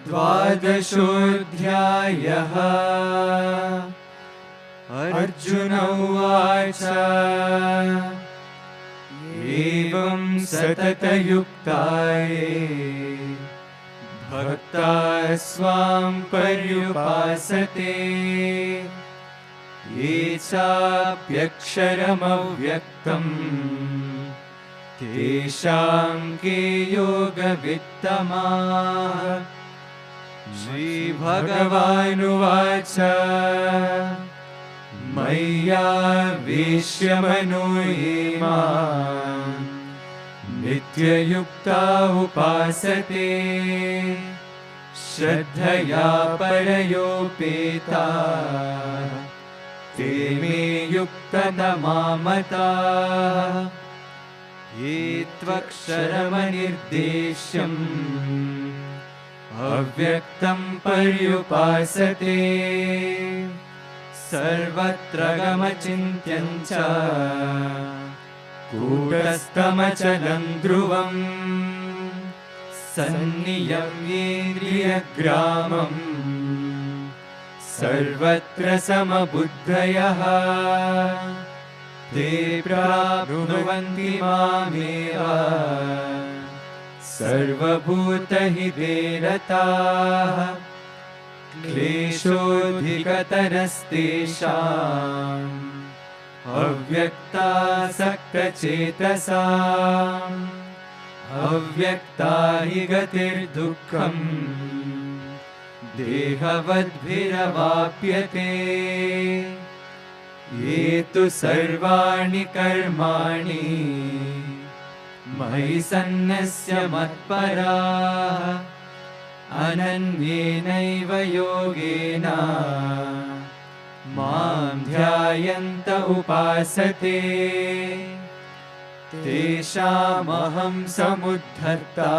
द्वादशोऽध्यायः। अर्जुन उवाच एवं सततयुक्ताये भक्ताः स्वां पर्युपासते ये चाप्यक्षरमव्यक्तम् तेषां के योगवित्तमाः। श्रीभगवानुवाच मय्यावेश्य मनो ये मां नित्ययुक्ता उपासते श्रद्धया परयोपेता ते मे युक्ततमा मताः। ये त्वक्षरमनिर्देश्यम् अव्यक्तं पर्युपासते सर्वत्र गमचिन्त्यं च कूटस्थमचलं ध्रुवम् सन्नियम्येन्द्रियग्रामम् सर्वत्र समबुद्धयः ते प्राप्नुवन्ति मामेव सर्वभूतहिते रताः। क्लेशोऽधिकतरस्तेषाम् अव्यक्तासक्तचेतसाम् अव्यक्ता हि गतिर्दुःखम् देहवद्भिरवाप्यते। ये तु सर्वाणि कर्माणि मयि सन्न्यस्य मत्पराः अनन्येनैव योगेन मां ध्यायन्त उपासते तेषामहं समुद्धर्ता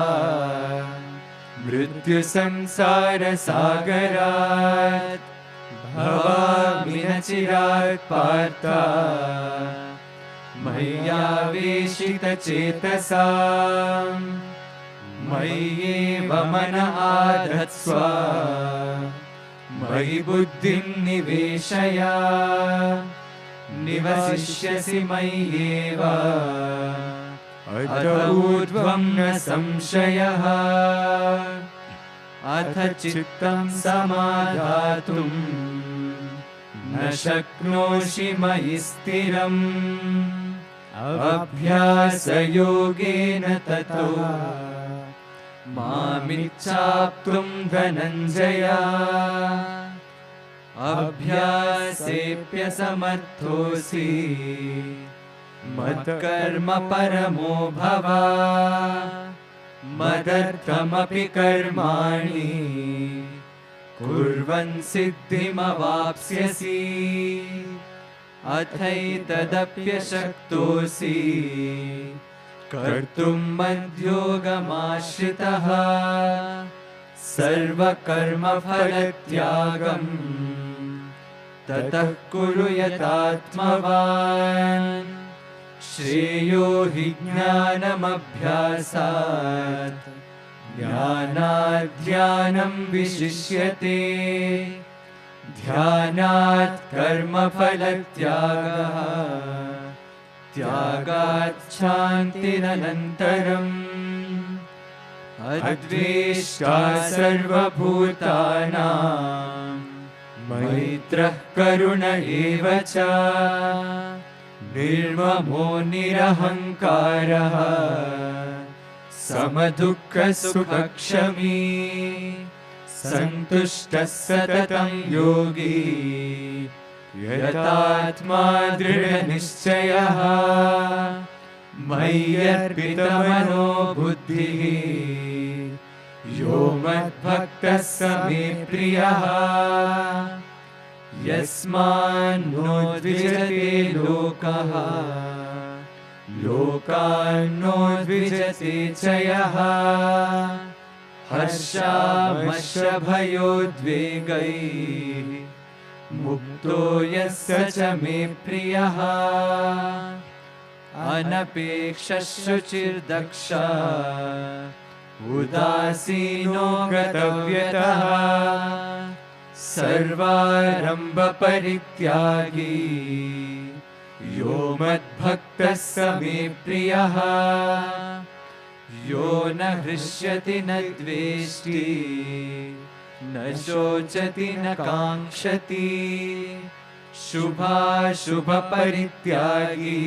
मृत्युसंसारसागरात् भवामि न चिरात् पार्थ मय्यावेशितचेतसाम् मय्येव मन आधत्स्व मयि बुद्धिं निवेशय निवसिष्यसि मय्येव अत ऊर्ध्वं न संशयः। अथ चित्तं समाधातुं न शक्नोषि मयि स्थिरम् अभ्यासयोगेन ततो मामिच्छाप्तुं धनञ्जय। अभ्यासेऽप्यसमर्थोऽसि मत्कर्म परमो भव मदर्थमपि कर्माणि कुर्वन् सिद्धिमवाप्स्यसि। अथैतदप्यशक्तोऽसि कर्तुं मद्योगमाश्रितः सर्वकर्मफलत्यागम् ततः कुरु यतात्मवान्। श्रेयो हि ज्ञानमभ्यासात् ज्ञानात् ध्यानं विशिष्यते ध्यानात् कर्मफलत्यागः त्यागात् शान्तिरनन्तरम्। अद्वेष्टा सर्वभूतानां मैत्रः करुण एव च निर्ममो निरहङ्कारः समदुःखसुखक्षमी सन्तुष्टः सततं योगी यतात्मा दृढनिश्चयः। मय्यर्पितमनो बुद्धिः यो मद्भक्तः स मे प्रियः। यस्मान्नो द्विजते लोकः लोकान्नो द्विजते च यः। हर्षामर्षभयोद्वेगैः मुक्तो यः स च मे प्रियः। अनपेक्षः शुचिर्दक्षः उदासीनो गतव्यतः सर्वारम्भपरित्यागी यो मद्भक्तः स मे प्रियः यो न हृष्यति न द्वेष्टि न शोचति न काङ्क्षति शुभाशुभपरित्यागी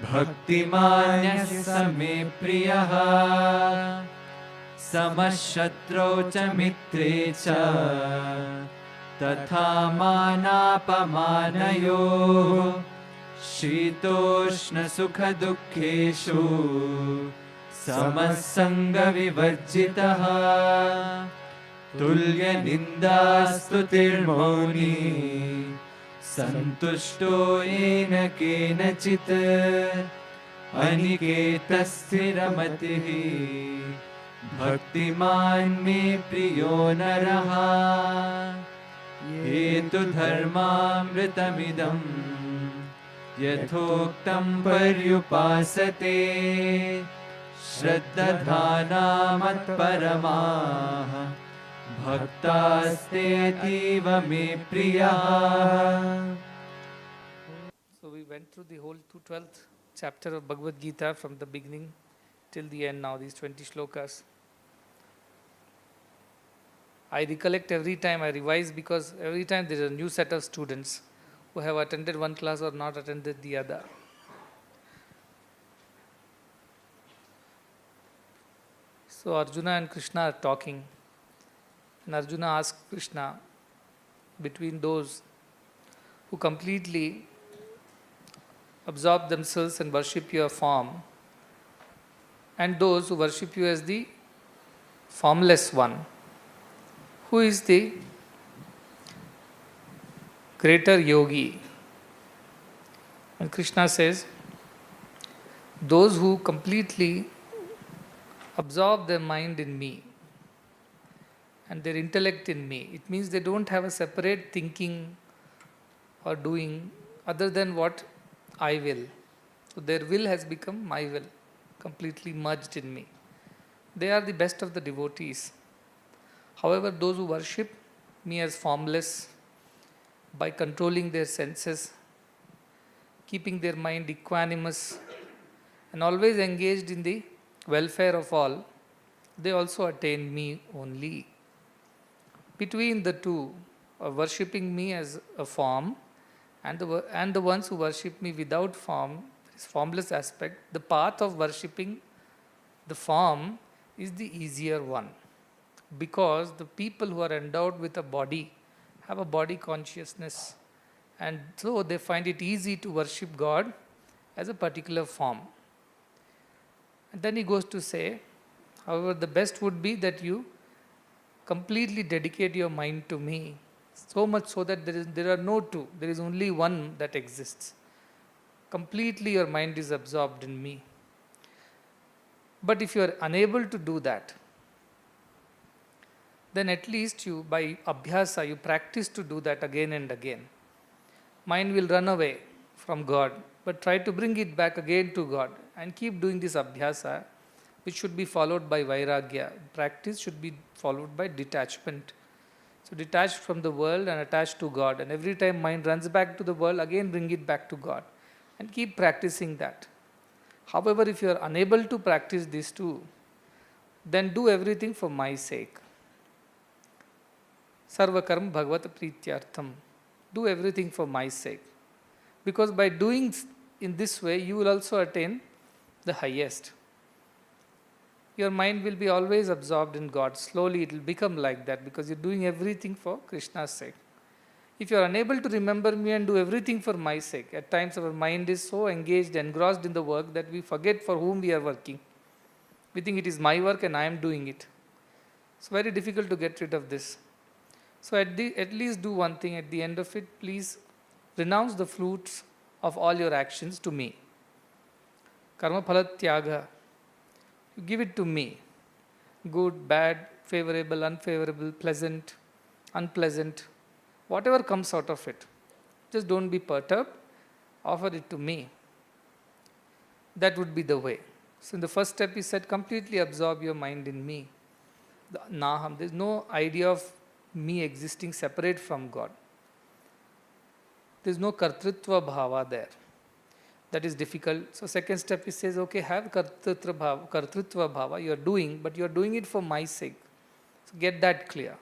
भक्तिमान्यः स मे प्रियः समशत्रौ च मित्रे च तथा मानापमानयोः शीतोष्णसुखदुःखेषु समः सङ्गविवर्जितः तुल्यनिन्दास्तुतिर्मौनी सन्तुष्टो येन केनचित् अनिकेतस्थिरमतिः भक्तिमान् मे प्रियो नरः ये तु धर्मामृतमिदं यथोक्तं पर्युपासते श्रद्धाना मत्परमाः भक्तास्तेऽतीव मे प्रियाः. So we went through the whole 212th chapter of Bhagavad Gita from the beginning till the end now, these 20 shlokas. I recollect every time I revise because every time there is a new set of students who have attended one class or not attended the other. So Arjuna and Krishna are talking, and Arjuna asks Krishna, between those who completely absorb themselves and worship your form, and those who worship you as the formless one, who is the greater yogi? And Krishna says, those who completely absorb their mind in me and their intellect in me. It means they don't have a separate thinking or doing other than what I will. So their will has become my will, completely merged in me. They are the best of the devotees. However, those who worship me as formless, by controlling their senses, keeping their mind equanimous, and always engaged in the welfare of all, they also attain me only. Between the two, worshipping me as a form and the ones who worship me without form, this formless aspect, the path of worshipping the form is the easier one. Because the people who are endowed with a body have a body consciousness, and so they find it easy to worship God as a particular form. And then he goes to say, however, the best would be that you completely dedicate your mind to me, so much so that there are no two, there is only one that exists. Completely your mind is absorbed in me. But if you are unable to do that, then at least you, by abhyasa, you practice to do that again and again. Mind will run away from God, but try to bring it back again to God and keep doing this abhyasa, which should be followed by vairagya. Practice should be followed by detachment. So detached from the world and attached to God, and every time mind runs back to the world, again bring it back to God and keep practicing that. However, if you are unable to practice these two, then do everything for my sake. Sarva karma bhagavata prityartham. Do everything for my sake. Because by doing in this way, you will also attain the highest. Your mind will be always absorbed in God. Slowly it will become like that because you're doing everything for Krishna's sake. If you are unable to remember me and do everything for my sake, at times our mind is so engaged, engrossed in the work that we forget for whom we are working. We think it is my work and I am doing it. It's very difficult to get rid of this. So at least do one thing at the end of it. Please renounce the fruits of all your actions to me. Karma phala tyaga. You give it to me. Good, bad, favorable, unfavorable, pleasant, unpleasant. Whatever comes out of it. Just don't be perturbed. Offer it to me. That would be the way. So in the first step he said, completely absorb your mind in me. The Naham, there is no idea of me existing separate from God. There is no kartritva bhava there. That is difficult. So second step he says, okay, have kartritva bhava, you are doing, but you are doing it for my sake. So get that clear.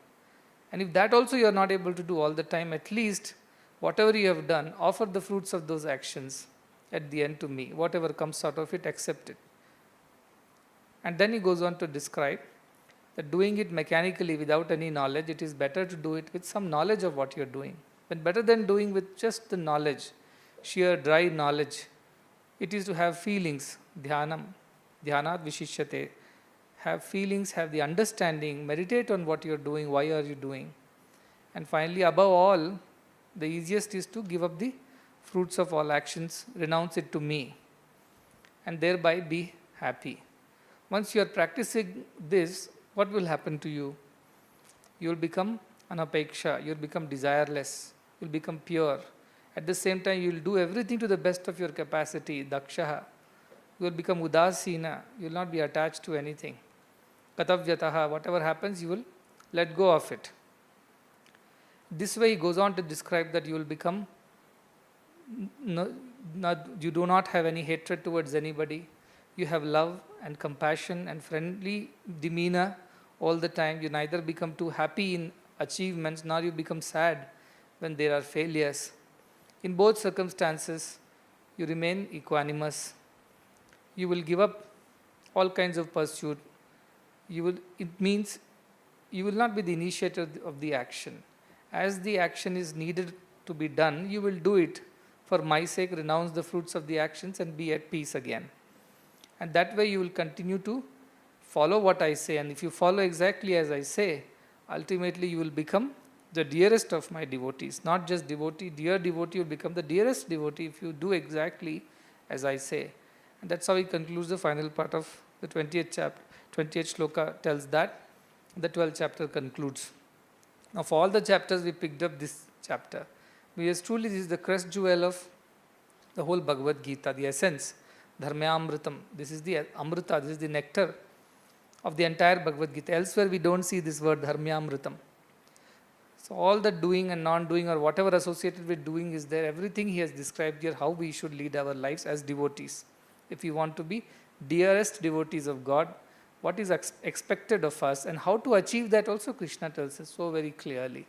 And if that also you are not able to do all the time, at least whatever you have done, offer the fruits of those actions at the end to me. Whatever comes out of it, accept it. And then he goes on to describe that doing it mechanically without any knowledge, it is better to do it with some knowledge of what you are doing. But better than doing with just the knowledge, sheer dry knowledge, it is to have feelings, dhyanat vishishyate, have feelings, have the understanding, meditate on what you are doing, why are you doing. And finally, above all, the easiest is to give up the fruits of all actions, renounce it to me, and thereby be happy. Once you are practicing this, what will happen to you? You will become anapeksha, you will become desireless, you will become pure. At the same time, you will do everything to the best of your capacity, dakshaha. You will become udasina, you will not be attached to anything. Katavyataha, whatever happens, you will let go of it. This way he goes on to describe that you will become, you do not have any hatred towards anybody. You have love and compassion and friendly demeanor all the time. You neither become too happy in achievements, nor you become sad when there are failures. In both circumstances, you remain equanimous. You will give up all kinds of pursuit. It means you will not be the initiator of the action. As the action is needed to be done, you will do it for my sake, renounce the fruits of the actions and be at peace again. And that way you will continue to follow what I say. And if you follow exactly as I say, ultimately you will become the dearest of my devotees. Not just devotee, dear devotee, you will become the dearest devotee if you do exactly as I say. And that's how he concludes the final part of the 20th chapter. 20th shloka tells that. The 12th chapter concludes. Of all the chapters, we picked up this chapter. Because truly this is the crest jewel of the whole Bhagavad Gita, the essence. Dharmyamritam. This is the Amrita, this is the nectar of the entire Bhagavad Gita. Elsewhere we don't see this word Dharmyamritam. So all the doing and non-doing or whatever associated with doing is there. Everything he has described here, how we should lead our lives as devotees. If we want to be dearest devotees of God, what is expected of us and how to achieve that also Krishna tells us so very clearly.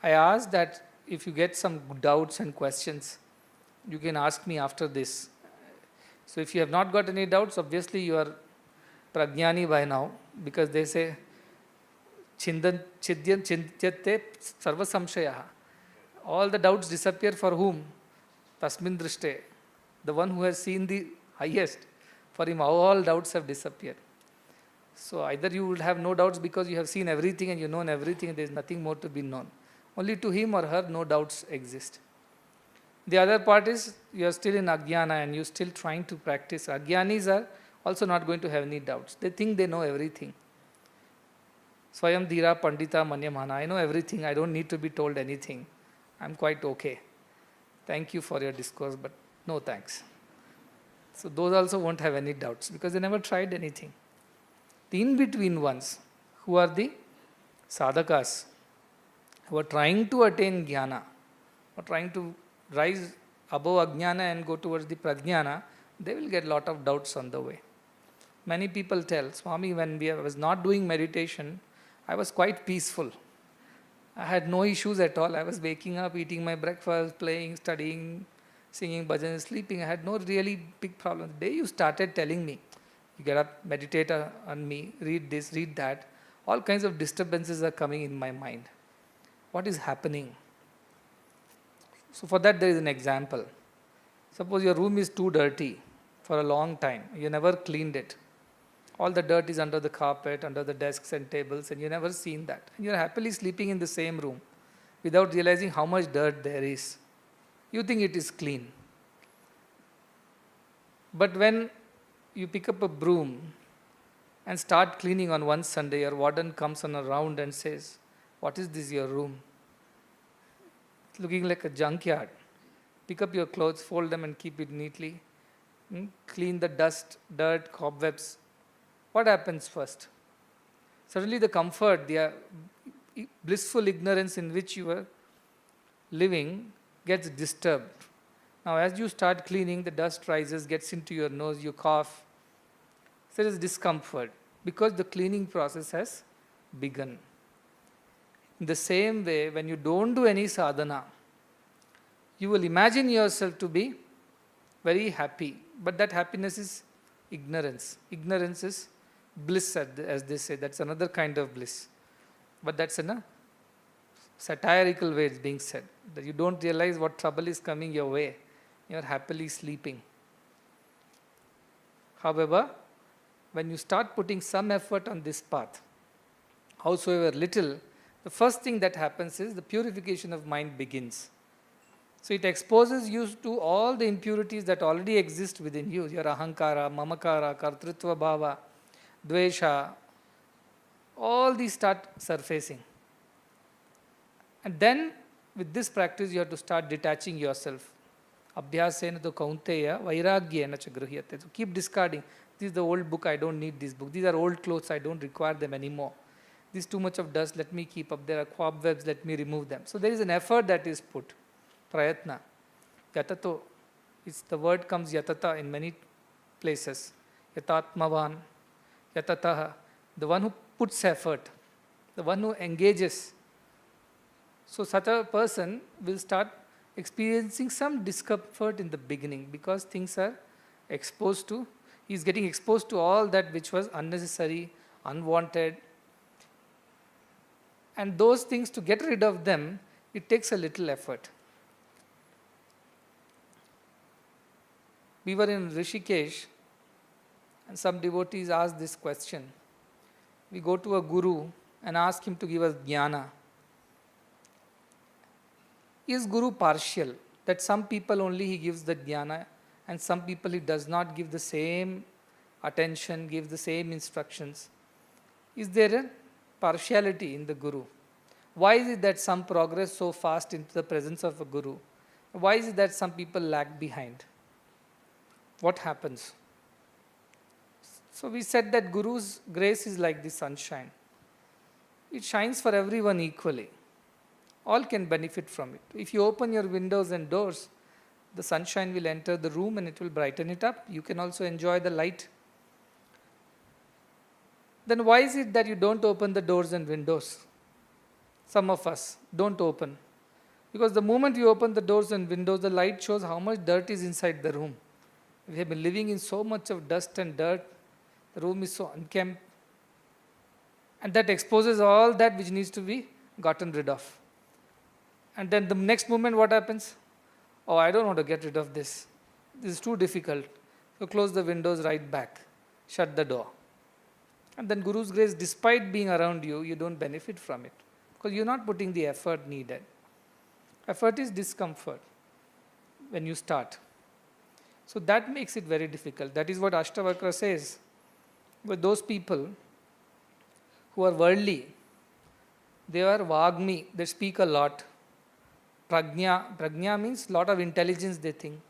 I ask that if you get some doubts and questions, you can ask me after this. So if you have not got any doubts, obviously you are prajnani by now, because they say chidyan chintyate sarva samshayaha. All the doubts disappear for whom? Tasmin drishte. The one who has seen the highest, for him all doubts have disappeared. So either you will have no doubts because you have seen everything and you know everything and there is nothing more to be known. Only to him or her no doubts exist. The other part is you are still in Ajnana and you are still trying to practice. Ajnanis are also not going to have any doubts. They think they know everything. Swayam Dhira Pandita Manyamana. I know everything. I don't need to be told anything. I'm quite okay. Thank you for your discourse, but no thanks. So those also won't have any doubts because they never tried anything. The in-between ones, who are the sadhakas, who are trying to attain jnana, or trying to rise above ajnana and go towards the prajnana, they will get a lot of doubts on the way. Many people tell, Swami, when I was not doing meditation, I was quite peaceful. I had no issues at all. I was waking up, eating my breakfast, playing, studying, singing bhajans, sleeping. I had no really big problem. The day you started telling me, you get up, meditate on me, read this, read that, all kinds of disturbances are coming in my mind. What is happening? So for that there is an example. Suppose your room is too dirty for a long time. You never cleaned it. All the dirt is under the carpet, under the desks and tables, and you never seen that. And you are happily sleeping in the same room without realizing how much dirt there is. You think it is clean. But when you pick up a broom and start cleaning on one Sunday, your warden comes on a round and says, "What is this, your room? It's looking like a junkyard. Pick up your clothes, fold them and keep it neatly." clean the dust, dirt, cobwebs. What happens first? Suddenly the comfort, the blissful ignorance in which you are living gets disturbed. Now as you start cleaning, the dust rises, gets into your nose, you cough. There is discomfort because the cleaning process has begun. In the same way, when you don't do any sadhana, you will imagine yourself to be very happy, but that happiness is ignorance. Ignorance is bliss, as they say. That's another kind of bliss. But that's in a satirical way it's being said, that you don't realize what trouble is coming your way. You're happily sleeping. However, when you start putting some effort on this path, howsoever little, the first thing that happens is the purification of mind begins. So it exposes you to all the impurities that already exist within you, your ahankara, mamakara, kartrutva bhava, dvesha, all these start surfacing. And then with this practice you have to start detaching yourself. Abhyasena tu kaunteya vairagyena cha gruhyate. So keep discarding. This is the old book, I don't need this book. These are old clothes, I don't require them anymore. This is too much of dust, let me keep up. There are cobwebs, let me remove them. So there is an effort that is put. Prayatna. Yatato. The word comes yatata in many places. Yatatmavan. Yatataha. The one who puts effort. The one who engages. So such a person will start experiencing some discomfort in the beginning because things are exposed to, he is getting exposed to all that which was unnecessary, unwanted. And those things, to get rid of them, it takes a little effort. We were in Rishikesh and some devotees asked this question. We go to a guru and ask him to give us jnana. Is Guru partial? That some people only he gives the jnana and some people he does not give the same attention, give the same instructions. Is there a partiality in the Guru? Why is it that some progress so fast into the presence of a Guru? Why is it that some people lag behind? What happens? So we said that Guru's grace is like the sunshine. It shines for everyone equally. All can benefit from it. If you open your windows and doors, the sunshine will enter the room and it will brighten it up. You can also enjoy the light. Then why is it that you don't open the doors and windows? Some of us don't open. Because the moment you open the doors and windows, the light shows how much dirt is inside the room. We have been living in so much of dust and dirt. The room is so unkempt. And that exposes all that which needs to be gotten rid of. And then the next moment what happens? Oh, I don't want to get rid of this. This is too difficult. So close the windows right back. Shut the door. And then Guru's grace, despite being around you, you don't benefit from it. Because you're not putting the effort needed. Effort is discomfort when you start. So that makes it very difficult. That is what Ashtavakra says. But those people who are worldly, they are Vagmi, they speak a lot. Prajna means lot of intelligence they think.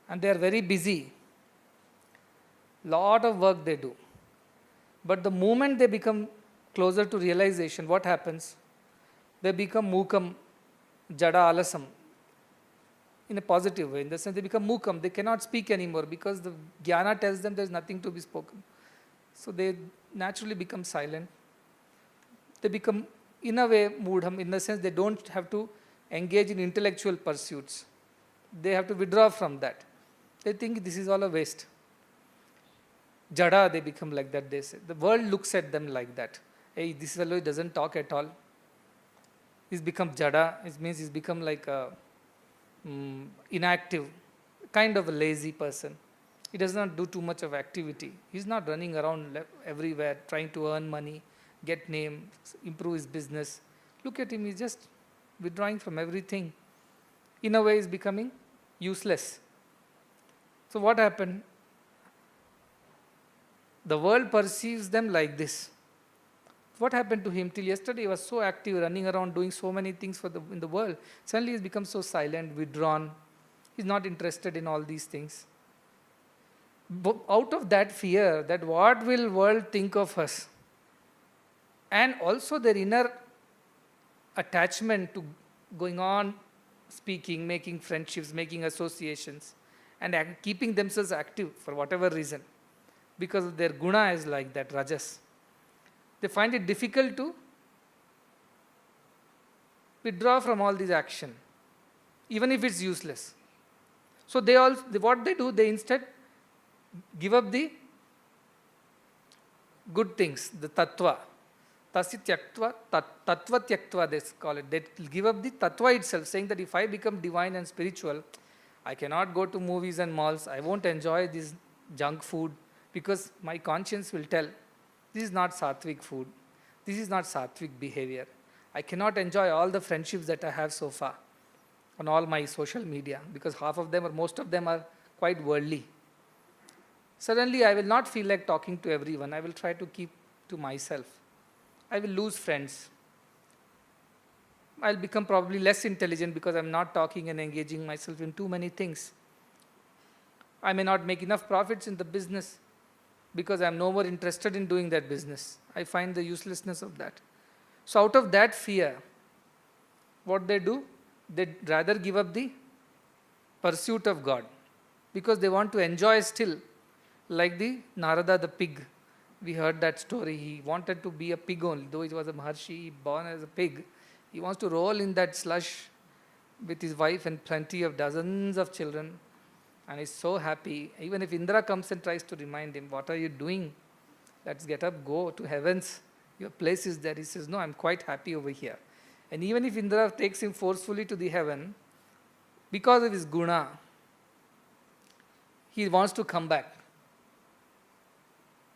And they are very busy. Lot of work they do. But the moment they become closer to realization, what happens? They become mukam, jada alasam. In a positive way. In the sense they become mukam. They cannot speak anymore because the jnana tells them there is nothing to be spoken. So they naturally become silent. They become, in a way, mudham, in the sense they don't have to engage in intellectual pursuits. They have to withdraw from that. They think this is all a waste. Jada, they become like that, they say. The world looks at them like that. Hey, this fellow doesn't talk at all. He's become jada. It means he's become like a inactive, kind of a lazy person. He does not do too much of activity. He's not running around everywhere trying to earn money, get name, improve his business. Look at him, he's just withdrawing from everything. In a way, he's becoming useless. So what happened? The world perceives them like this. What happened to him? Till yesterday he was so active, running around doing so many things in the world. Suddenly he's become so silent, withdrawn. He's not interested in all these things. out of that fear that what will world think of us, and also their inner attachment to going on speaking, making friendships, making associations, and keeping themselves active for whatever reason, because their guna is like that, rajas. They find it difficult to withdraw from all these action, even if it's useless. So what they do, they instead give up the good things, the tattva. Tasya tyaktva, tattva tyaktva they call it. They give up the tattva itself, saying that if I become divine and spiritual, I cannot go to movies and malls, I won't enjoy this junk food, because my conscience will tell, this is not sattvic food, this is not sattvic behavior. I cannot enjoy all the friendships that I have so far on all my social media, because half of them or most of them are quite worldly. Suddenly I will not feel like talking to everyone, I will try to keep to myself. I will lose friends. I'll become probably less intelligent because I'm not talking and engaging myself in too many things. I may not make enough profits in the business because I'm no more interested in doing that business. I find the uselessness of that. So out of that fear, what they do, they rather give up the pursuit of God, because they want to enjoy still, like the Narada the pig. We heard that story. He wanted to be a pig only, though he was a Maharshi, born as a pig. He wants to roll in that slush with his wife and plenty of dozens of children, and he's so happy. Even if Indra comes and tries to remind him, what are you doing? Let's get up, go to heavens. Your place is there. He says, no, I'm quite happy over here. And even if Indra takes him forcefully to the heaven, because of his guna, he wants to come back.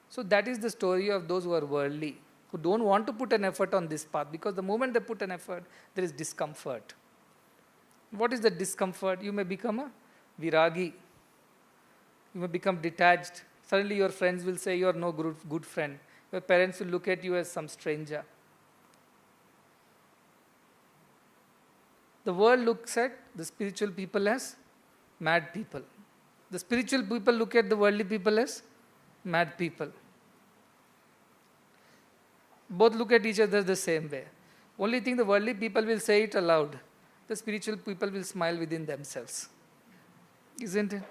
So that is the story of those who are worldly, who don't want to put an effort on this path, because the moment they put an effort, there is discomfort. What is the discomfort? You may become a viragi. You may become detached. Suddenly your friends will say you are no good friend. Your parents will look at you as some stranger. The world looks at the spiritual people as mad people. The spiritual people look at the worldly people as mad people. Both look at each other the same way. Only thing, the worldly people will say it aloud. The spiritual people will smile within themselves. Isn't it?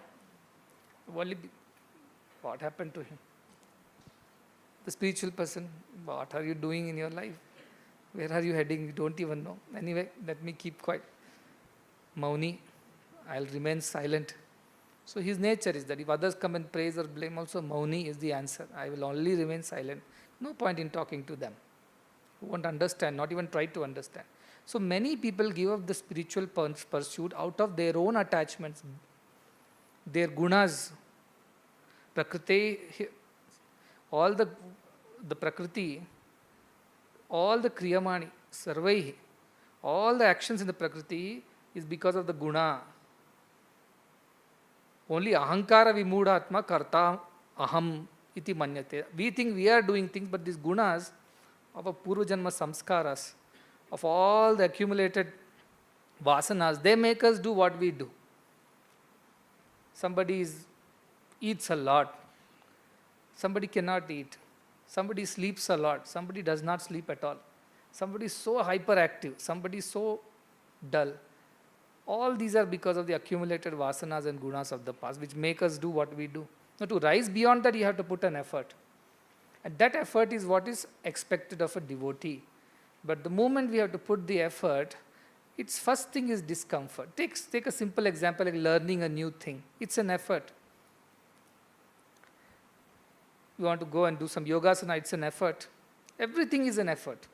Worldly, what happened to him? The spiritual person, what are you doing in your life? Where are you heading? You don't even know. Anyway, let me keep quiet. Mauni, I'll remain silent. So his nature is that if others come and praise or blame also, Mauni is the answer. I will only remain silent. No point in talking to them. Who won't understand, not even try to understand. So many people give up the spiritual pursuit out of their own attachments, their gunas. Prakriti, all the Prakriti, all the Kriyamani, Sarvaihi, all the actions in the Prakriti is because of the guna. Only ahankara vimudhatma karta aham iti manyate. We think we are doing things, but these gunas of a purva janma samskaras, of all the accumulated vasanas, they make us do what we do. Somebody eats a lot. Somebody cannot eat. Somebody sleeps a lot. Somebody does not sleep at all. Somebody is so hyperactive. Somebody is so dull. All these are because of the accumulated vasanas and gunas of the past, which make us do what we do. Now, to rise beyond that, you have to put an effort. And that effort is what is expected of a devotee. But the moment we have to put the effort, its first thing is discomfort. Take a simple example like learning a new thing. It's an effort. You want to go and do some yogasana, it's an effort. Everything is an effort.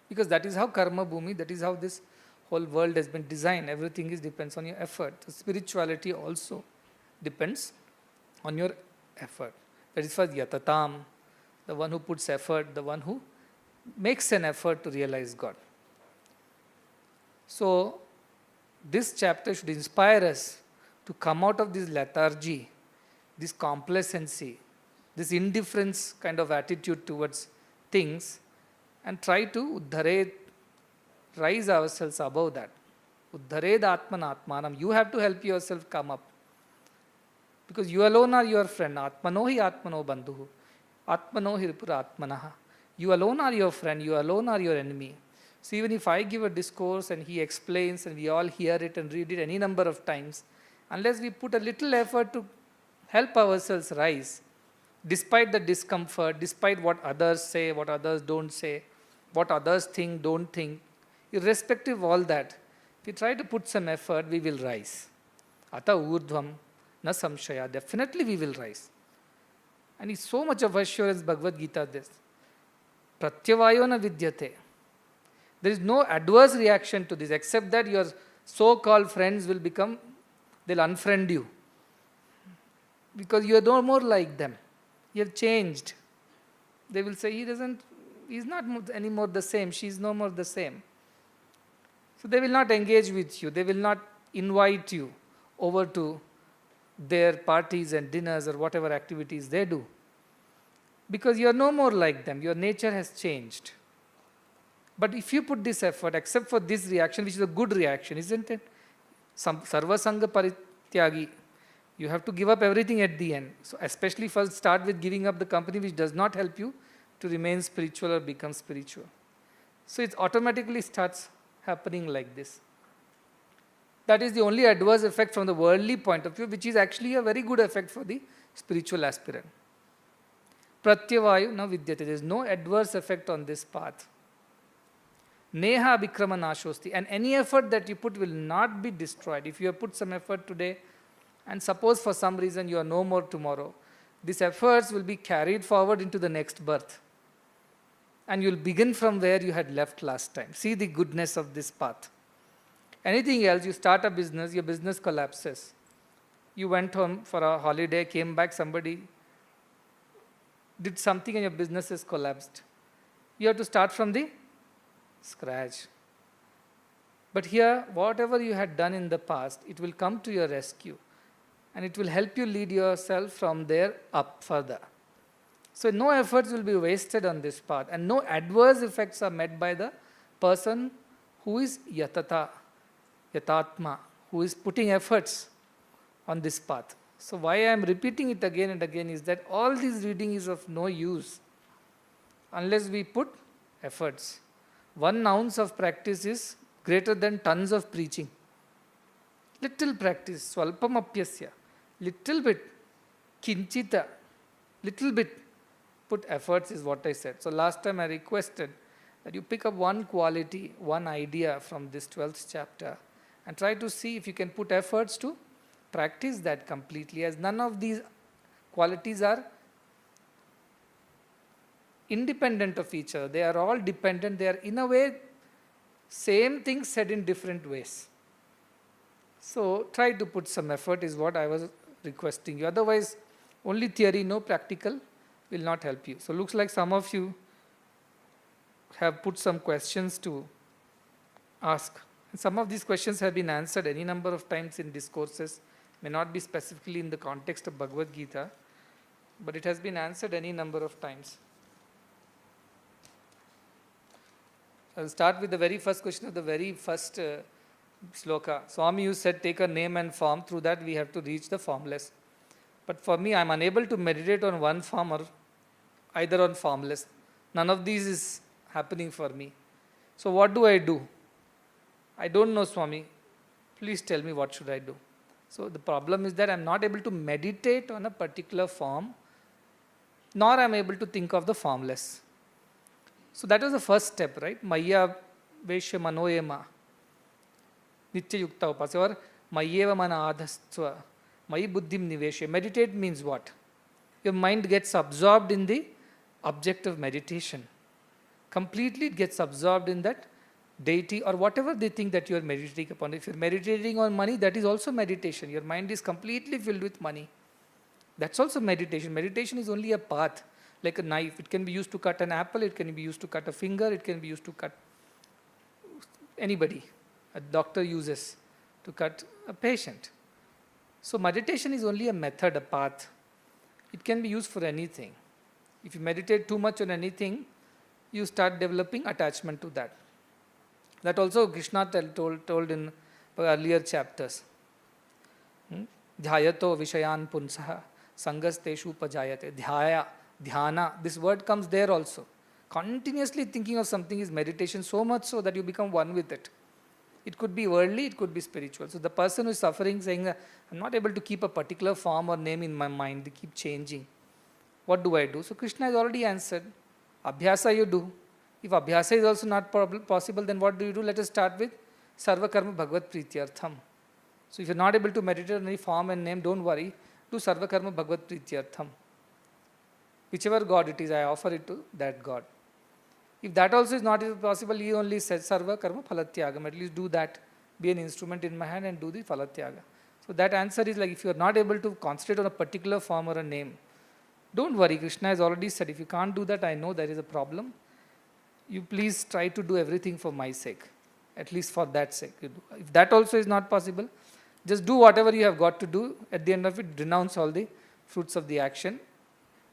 Because that is how karma bhumi, that is how this whole world has been designed. Everything depends on your effort. The spirituality also depends on your effort. That is for yatatam, the one who puts effort, the one who makes an effort to realize God. So, this chapter should inspire us to come out of this lethargy, this complacency, this indifference kind of attitude towards things, and try to rise ourselves above that. Uddhared atman atmanam. You have to help yourself come up. Because you alone are your friend. Atmano hi atmano bandhu. Atmano hi ripura atmanaha. You alone are your friend. You alone are your enemy. So even if I give a discourse and he explains and we all hear it and read it any number of times, unless we put a little effort to help ourselves rise, despite the discomfort, despite what others say, what others don't say, what others think, don't think, irrespective of all that, if we try to put some effort, we will rise. Ata urdhvam na samshaya. Definitely we will rise. And it's so much of assurance, Bhagavad Gita, this. Pratyavayo na vidyate. There is no adverse reaction to this, except that your so-called friends will become, they'll unfriend you. Because you are no more like them. You have changed. They will say, he's not anymore the same, she's no more the same. So they will not engage with you. They will not invite you over to their parties and dinners or whatever activities they do. Because you are no more like them. Your nature has changed. But if you put this effort, except for this reaction, which is a good reaction, isn't it? Sarva Sangha Parityagi. You have to give up everything at the end. So especially first start with giving up the company which does not help you to remain spiritual or become spiritual. So it automatically starts happening like this. That is the only adverse effect from the worldly point of view, which is actually a very good effect for the spiritual aspirant. Pratyavayu na vidyate. There is no adverse effect on this path. Neha abhikrama nashosti. And any effort that you put will not be destroyed. If you have put some effort today, and suppose for some reason you are no more tomorrow, these efforts will be carried forward into the next birth. And you will begin from where you had left last time. See the goodness of this path. Anything else, you start a business, your business collapses. You went home for a holiday, came back, somebody did something and your business has collapsed. You have to start from the scratch. But here, whatever you had done in the past, it will come to your rescue. And it will help you lead yourself from there up further. So no efforts will be wasted on this path. And no adverse effects are met by the person who is yatatma, who is putting efforts on this path. So why I am repeating it again and again is that all this reading is of no use unless we put efforts. 1 ounce of practice is greater than tons of preaching. Little practice, swalpam apyasya, little bit, kinchita, little bit, put efforts is what I said. So last time I requested that you pick up one quality, one idea from this 12th chapter and try to see if you can put efforts to practice that completely, as none of these qualities are independent of each other. They are all dependent. They are in a way same thing said in different ways. So try to put some effort is what I was requesting you. Otherwise, only theory, no practical will not help you. So looks like some of you have put some questions to ask. And some of these questions have been answered any number of times in discourses, may not be specifically in the context of Bhagavad Gita, but it has been answered any number of times. I'll start with the very first question of the very first sloka. Swami, you said take a name and form, through that we have to reach the formless. But for me, I'm unable to meditate on one form or either on formless. None of these is happening for me. So what do I do? I don't know, Swami. Please tell me what should I do. So the problem is that I'm not able to meditate on a particular form, nor I'm able to think of the formless. So that was the first step, right? Maya Veshya Manoyama Nitya Yukta Upasya, or Mayeva Mana Adhastva Mayi Buddhim Niveshya. Meditate means what? Your mind gets absorbed in the object of meditation. Completely it gets absorbed in that deity or whatever they think that you are meditating upon. If you're meditating on money, that is also meditation. Your mind is completely filled with money. That's also meditation. Meditation is only a path, like a knife. It can be used to cut an apple, it can be used to cut a finger, it can be used to cut anybody. A doctor uses to cut a patient. So meditation is only a method, a path. It can be used for anything. If you meditate too much on anything, you start developing attachment to that. That also Krishna told in earlier chapters. Dhyato Vishayan Punsaha Sangasteshu Pajayate. Dhyana. This word comes there also. Continuously thinking of something is meditation, so much so that you become one with it. It could be worldly, it could be spiritual. So the person who is suffering, saying, I'm not able to keep a particular form or name in my mind, they keep changing. What do I do? So Krishna has already answered. Abhyasa you do. If abhyasa is also not possible, then what do you do? Let us start with Sarva Karma Bhagavad Prityartham. So if you're not able to meditate on any form and name, don't worry. Do Sarva Karma Bhagavad Prityartham. Whichever God it is, I offer it to that God. If that also is not possible, he only says Sarva Karma Phalatyagam. At least do that. Be an instrument in my hand and do the Phalatyaga. So that answer is like, if you are not able to concentrate on a particular form or a name, don't worry. Krishna has already said, if you can't do that, I know there is a problem. You please try to do everything for my sake. At least for that sake. If that also is not possible, just do whatever you have got to do. At the end of it, renounce all the fruits of the action.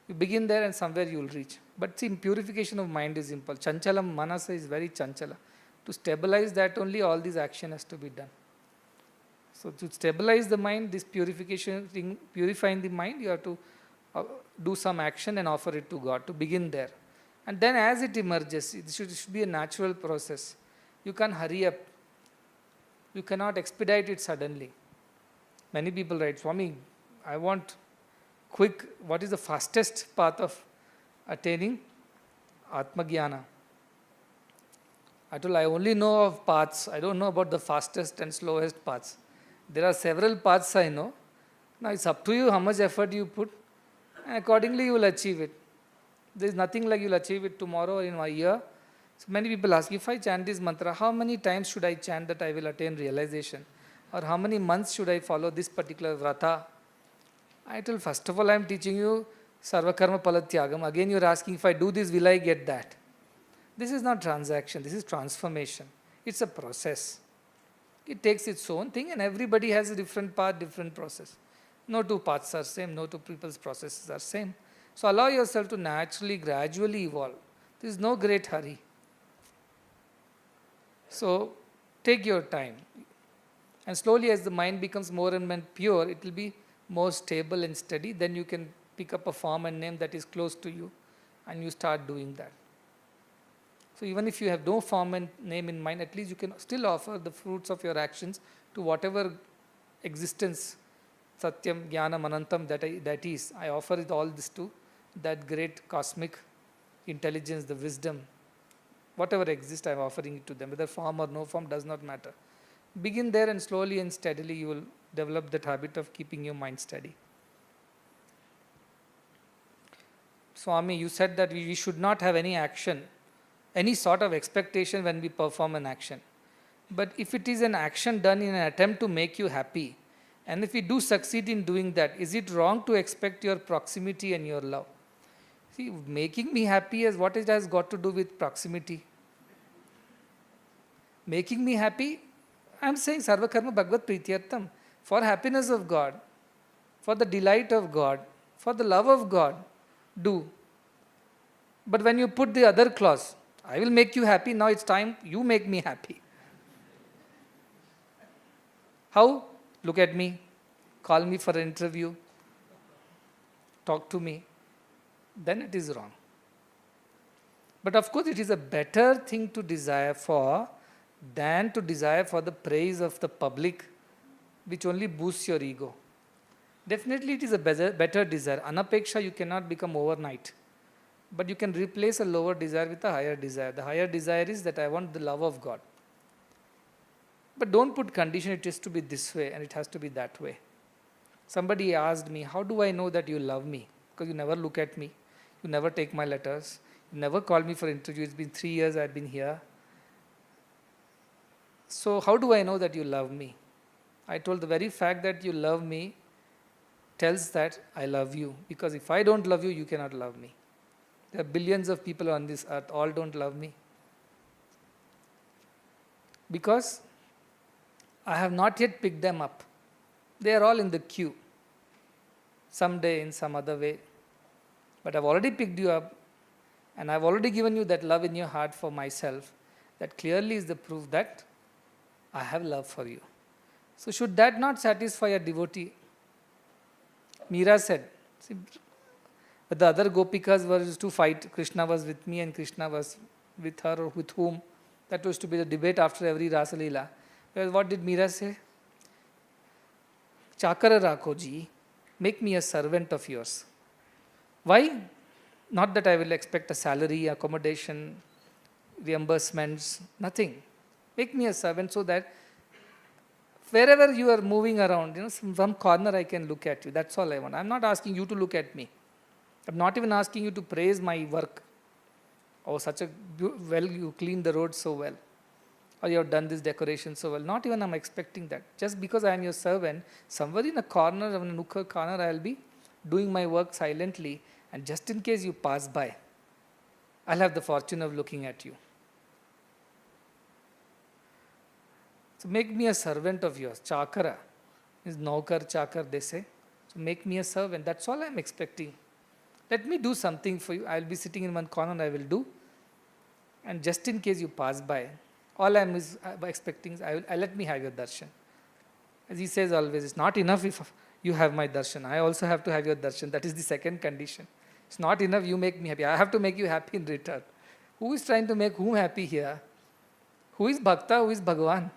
You begin there and somewhere you will reach. But see, purification of mind is simple. Chanchalam manasa is very chanchala. To stabilize that only, all this action has to be done. So to stabilize the mind, this purification thing, purifying the mind, you have to do some action and offer it to God, to begin there. And then as it emerges, it should be a natural process. You can't hurry up. You cannot expedite it suddenly. Many people write, Swami, I want quick, what is the fastest path of attaining Atma Jnana? I told, I only know of paths. I don't know about the fastest and slowest paths. There are several paths I know. Now it's up to you how much effort you put, and accordingly you will achieve it. There is nothing like you will achieve it tomorrow or in a year. So many people ask, if I chant this mantra, how many times should I chant that I will attain realization? Or how many months should I follow this particular vrata? I tell, first of all, I am teaching you Sarva Karma Palatyagam. Again, you are asking, if I do this, will I get that? This is not transaction, this is transformation. It's a process. It takes its own thing, and everybody has a different path, different process. No two paths are same, no two people's processes are same. So allow yourself to naturally, gradually evolve. There is no great hurry. So take your time. And slowly, as the mind becomes more and more pure, it will be more stable and steady. Then you can pick up a form and name that is close to you, and you start doing that. So even if you have no form and name in mind, at least you can still offer the fruits of your actions to whatever existence, Satyam, Jnanam, Anantam, that is. I offer it all this to that great cosmic intelligence, the wisdom. Whatever exists, I am offering it to them. Whether form or no form does not matter. Begin there, and slowly and steadily you will develop that habit of keeping your mind steady. Swami, you said that we should not have any action, any sort of expectation when we perform an action. But if it is an action done in an attempt to make you happy, and if we do succeed in doing that, is it wrong to expect your proximity and your love? See, making me happy is what it has got to do with proximity. Making me happy, I am saying Sarva Karma Bhagavad Prityartham, for happiness of God, for the delight of God, for the love of God, do. But when you put the other clause, I will make you happy, now it's time you make me happy. How? Look at me, call me for an interview, talk to me. Then it is wrong. But of course, it is a better thing to desire for than to desire for the praise of the public, which only boosts your ego. Definitely, it is a better desire. Anapeksha, you cannot become overnight. But you can replace a lower desire with a higher desire. The higher desire is that I want the love of God. But don't put condition, it is to be this way and it has to be that way. Somebody asked me, how do I know that you love me? Because you never look at me. You never take my letters. You never call me for interview. It's been 3 years I've been here. So how do I know that you love me? I told, the very fact that you love me tells that I love you. Because if I don't love you, you cannot love me. There are billions of people on this earth, all don't love me. Because I have not yet picked them up. They are all in the queue. Someday in some other way. But I've already picked you up, and I've already given you that love in your heart for myself. That clearly is the proof that I have love for you. So should that not satisfy a devotee? Meera said, see, but the other gopikas were used to fight. Krishna was with me and Krishna was with her or with whom. That was to be the debate after every Rasa Leela. Well, what did Meera say? Chakara rakho ji, make me a servant of yours. Why? Not that I will expect a salary, accommodation, reimbursements, nothing. Make me a servant so that wherever you are moving around, some corner I can look at you. That's all I want. I'm not asking you to look at me. I'm not even asking you to praise my work. Oh, well, you cleaned the road so well. Or you have done this decoration so well. Not even I'm expecting that. Just because I am your servant, somewhere in a corner, in a nook or corner, I'll be doing my work silently. And just in case you pass by, I'll have the fortune of looking at you. So make me a servant of yours. Chakara is naukar, chakar, they say. So make me a servant. That's all I'm expecting. Let me do something for you. I'll be sitting in one corner, I will do. And just in case you pass by, all I'm expecting is, I let me have your darshan. As he says always, it's not enough if you have my darshan. I also have to have your darshan. That is the second condition. It's not enough you make me happy. I have to make you happy in return. Who is trying to make whom happy here? Who is Bhakta? Who is Bhagavan?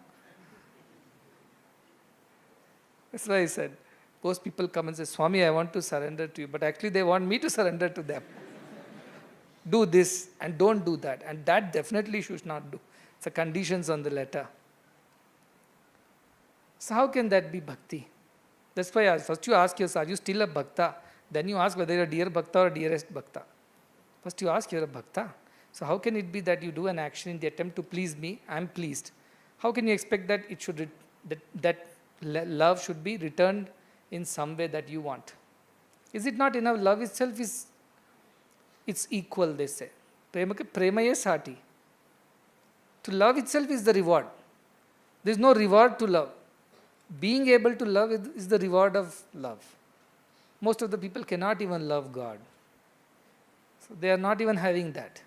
That's why I said, most people come and say, Swami, I want to surrender to you. But actually they want me to surrender to them. Do this and don't do that. And that definitely you should not do. It's the conditions on the letter. So how can that be bhakti? That's why first you ask yourself, are you still a bhakta? Then you ask whether you're a dear bhakta or a dearest bhakta. First you ask, you're a bhakta. So how can it be that you do an action in the attempt to please me? I'm pleased. How can you expect that it should that love should be returned in some way that you want? Is it not enough? Love itself it's equal, they say. Premaye sati. To love itself is the reward. There is no reward to love. Being able to love is the reward of love. Most of the people cannot even love God. So they are not even having that.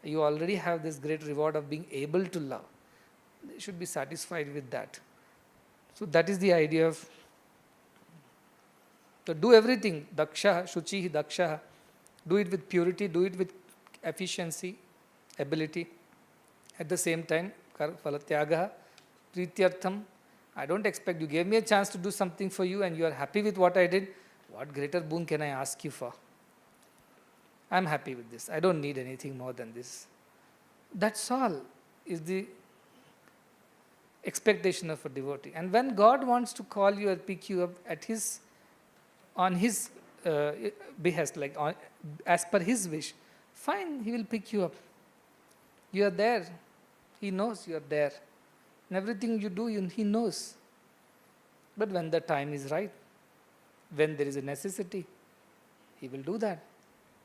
You already have this great reward of being able to love. They should be satisfied with that. So that is the idea of, so do everything, daksha, shuchi, daksha, do it with purity, do it with efficiency, ability. At the same time, phalatyaga, prityartham. I don't expect, you gave me a chance to do something for you and you are happy with what I did. What greater boon can I ask you for? I'm happy with this. I don't need anything more than this. That's all is the expectation of a devotee. And when God wants to call you or pick you up on his behest, as per his wish, fine, he will pick you up. You are there. He knows you are there. And everything you do, he knows. But when the time is right, when there is a necessity, he will do that.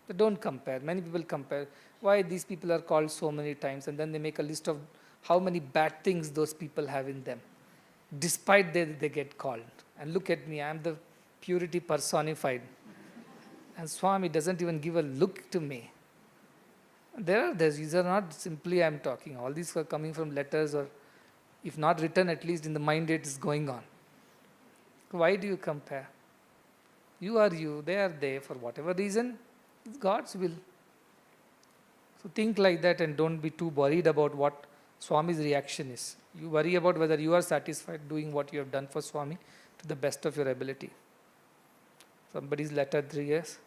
But don't compare. Many people compare. Why these people are called so many times, and then they make a list of how many bad things those people have in them. Despite they get called. And look at me, I am the purity personified. And Swami doesn't even give a look to me. These are not simply I am talking. All these are coming from letters, or if not written, at least in the mind it is going on. Why do you compare? You are you, they are they. For whatever reason, it's God's will. So think like that and don't be too worried about what Swami's reaction is. You worry about whether you are satisfied doing what you have done for Swami to the best of your ability. Somebody's letter 3 years.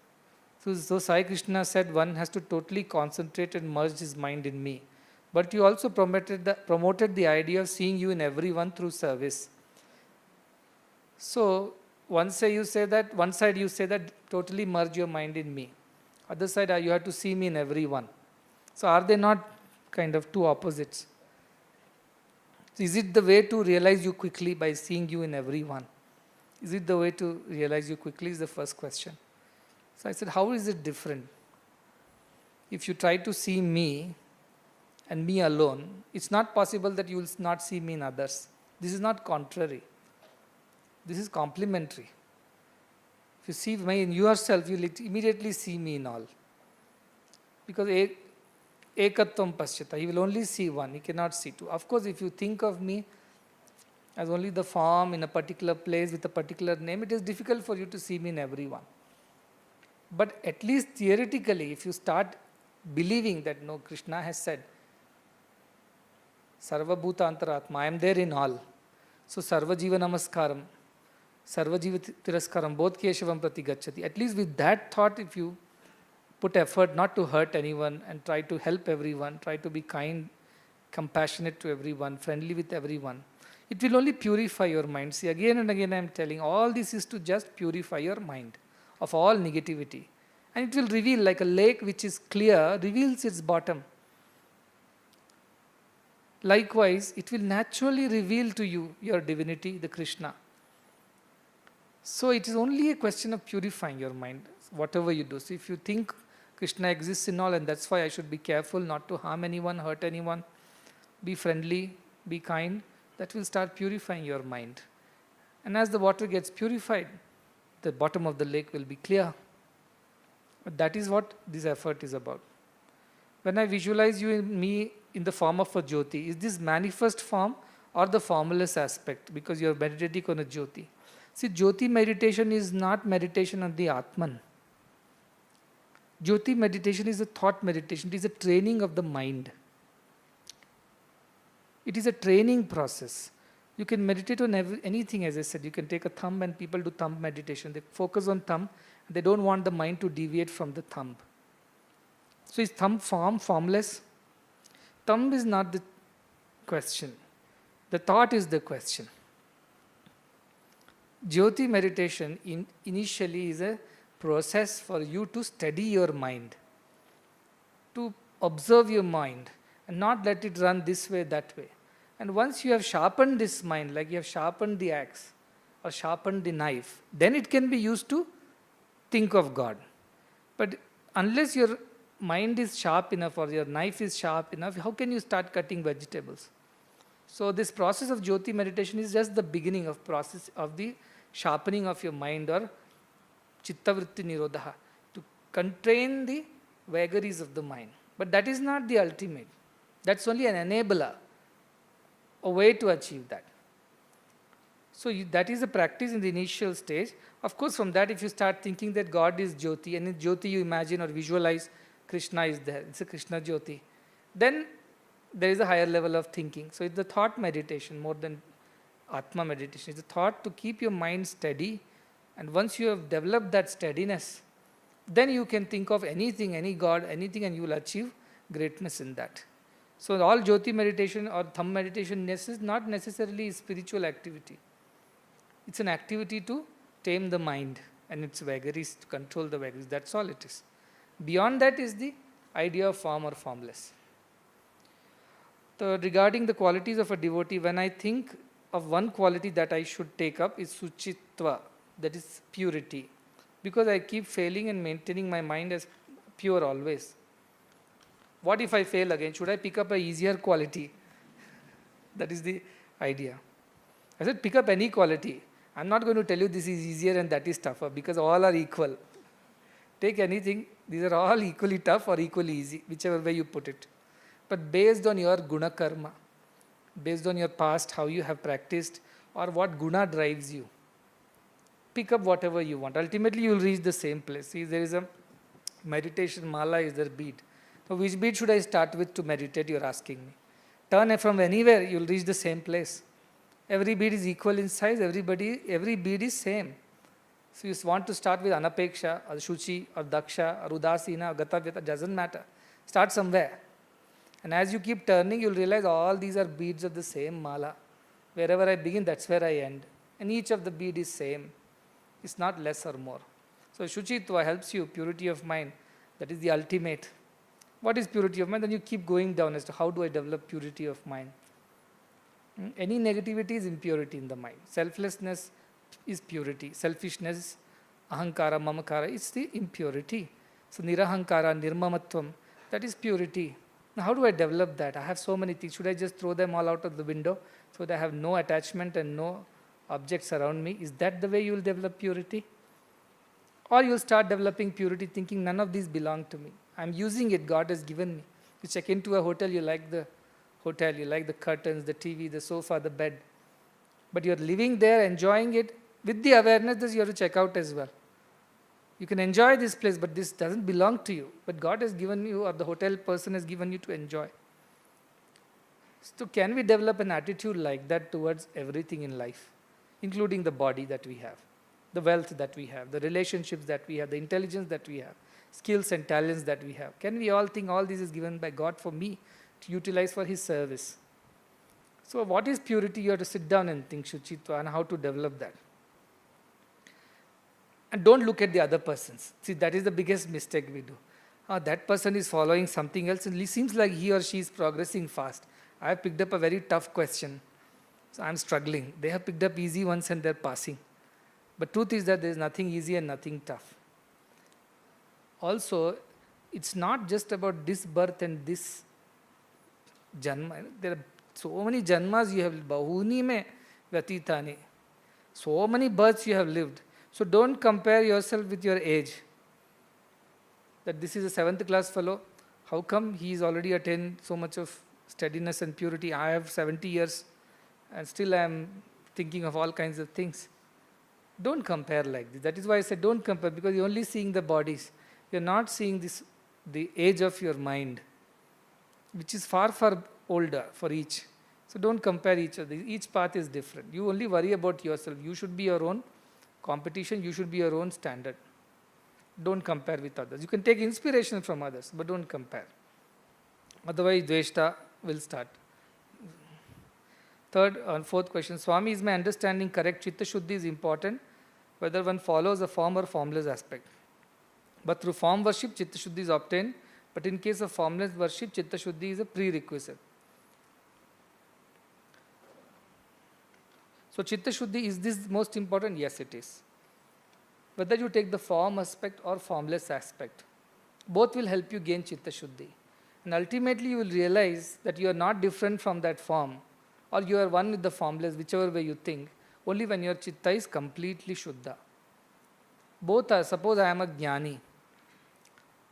So Sai Krishna said one has to totally concentrate and merge his mind in me. But you also promoted the idea of seeing you in everyone through service. So one side you say that totally merge your mind in me. Other side you have to see me in everyone. So are they not kind of two opposites? Is it the way to realize you quickly by seeing you in everyone? Is it the way to realize you quickly is the first question. So I said, how is it different? If you try to see me and me alone, it's not possible that you will not see me in others. This is not contrary. This is complementary. If you see me in yourself, you will immediately see me in all. Because ekatvam pasyata, he will only see one, he cannot see two. Of course, if you think of me as only the form in a particular place with a particular name, it is difficult for you to see me in everyone. But at least theoretically, if you start believing that no, Krishna has said, Sarva Bhuta Antaratma, I am there in all. So Sarva Jiva Namaskaram, Sarva Jiva Tiraskaram, both Keshavam Prati Gacchati. At least with that thought, if you put effort not to hurt anyone and try to help everyone, try to be kind, compassionate to everyone, friendly with everyone, it will only purify your mind. See, again and again I am telling, all this is to just purify your mind of all negativity. And it will reveal, like a lake which is clear, reveals its bottom. Likewise, it will naturally reveal to you your divinity, the Krishna. So it is only a question of purifying your mind, whatever you do. So if you think Krishna exists in all, and that's why I should be careful not to harm anyone, hurt anyone, be friendly, be kind, that will start purifying your mind. And as the water gets purified, the bottom of the lake will be clear. But that is what this effort is about. When I visualize you in me in the form of a Jyoti, is this manifest form or the formless aspect? Because you are meditating on a Jyoti. See, Jyoti meditation is not meditation on the Atman. Jyoti meditation is a thought meditation. It is a training of the mind. It is a training process. You can meditate on anything, as I said. You can take a thumb, and people do thumb meditation. They focus on thumb. They don't want the mind to deviate from the thumb. So is thumb formless? Thumb is not the question. The thought is the question. Jyoti meditation initially is a process for you to steady your mind, to observe your mind and not let it run this way, that way. And once you have sharpened this mind, like you have sharpened the axe or sharpened the knife, then it can be used to think of God. But unless your mind is sharp enough or your knife is sharp enough, how can you start cutting vegetables? So this process of Jyoti meditation is just the beginning of process of the sharpening of your mind, or Chittavritti Nirodha, to constrain the vagaries of the mind. But that is not the ultimate. That's only an enabler, a way to achieve that. So that is a practice in the initial stage. Of course, from that, if you start thinking that God is Jyoti, and in Jyoti you imagine or visualize Krishna is there, it's a Krishna Jyoti, then there is a higher level of thinking. So it's the thought meditation more than Atma meditation. It's a thought to keep your mind steady, and once you have developed that steadiness, then you can think of anything, any God, anything, and you will achieve greatness in that. So all Jyoti meditation or thumb meditation is not necessarily a spiritual activity. It's an activity to tame the mind and its vagaries, to control the vagaries. That's all it is. Beyond that is the idea of form or formless. So regarding the qualities of a devotee, when I think of one quality that I should take up is Suchitva, that is purity. Because I keep failing and maintaining my mind as pure always. What if I fail again? Should I pick up a easier quality? That is the idea. I said pick up any quality. I'm not going to tell you this is easier and that is tougher, because all are equal. Take anything, these are all equally tough or equally easy, whichever way you put it. But based on your guna karma, based on your past, how you have practiced, or what guna drives you, pick up whatever you want. Ultimately, you will reach the same place. See, there is a meditation mala, is there bead. So which bead should I start with to meditate, you are asking me. Turn from anywhere, you will reach the same place. Every bead is equal in size, every bead is same. So you want to start with anapeksha, or shuchi, or daksha, or udasina, or gatavyata, doesn't matter. Start somewhere. And as you keep turning, you will realize all these are beads of the same mala. Wherever I begin, that's where I end. And each of the bead is same. It's not less or more. So Shuchitva helps you, purity of mind. That is the ultimate. What is purity of mind? Then you keep going down as to how do I develop purity of mind. Any negativity is impurity in the mind. Selflessness is purity. Selfishness, ahankara, mamakara, it's the impurity. So nirahankara, nirmamatvam, that is purity. Now how do I develop that? I have so many things. Should I just throw them all out of the window so that I have no attachment and no objects around me? Is that the way you will develop purity? Or you will start developing purity thinking none of these belong to me. I am using it, God has given me. You check into a hotel, you like the hotel, you like the curtains, the TV, the sofa, the bed. But you're living there, enjoying it. With the awareness that you have to check out as well. You can enjoy this place, but this doesn't belong to you. But God has given you, or the hotel person has given you to enjoy. So can we develop an attitude like that towards everything in life, including the body that we have, the wealth that we have, the relationships that we have, the intelligence that we have, skills and talents that we have? Can we all think all this is given by God for me to utilize for His service? So what is purity? You have to sit down and think, Shuchitva, and how to develop that. And don't look at the other persons. See, that is the biggest mistake we do. That person is following something else and it seems like he or she is progressing fast. I have picked up a very tough question, so I'm struggling. They have picked up easy ones and they're passing. But truth is that there is nothing easy and nothing tough. Also, it's not just about this birth and this janma. There are so many janmas you have, bahuni me vyatitani. So many births you have lived. So don't compare yourself with your age. That this is a 7th class fellow. How come he is already attained so much of steadiness and purity? I have 70 years and still I am thinking of all kinds of things. Don't compare like this. That is why I said don't compare, because you're only seeing the bodies. You're not seeing this, the age of your mind, which is far, far older for each. So don't compare each other. Each path is different. You only worry about yourself. You should be your own competition. You should be your own standard. Don't compare with others. You can take inspiration from others, but don't compare. Otherwise, Dveshta will start. Third and fourth question. Swami, is my understanding correct? Chitta Shuddhi is important, whether one follows a form or formless aspect. But through form worship, Chitta Shuddhi is obtained. But in case of formless worship, Chitta Shuddhi is a prerequisite. So Chitta Shuddhi, is this most important? Yes, it is. Whether you take the form aspect or formless aspect, both will help you gain Chitta Shuddhi. And ultimately you will realize that you are not different from that form, or you are one with the formless, whichever way you think, only when your Chitta is completely Shuddha. Both are, suppose I am a Jnani,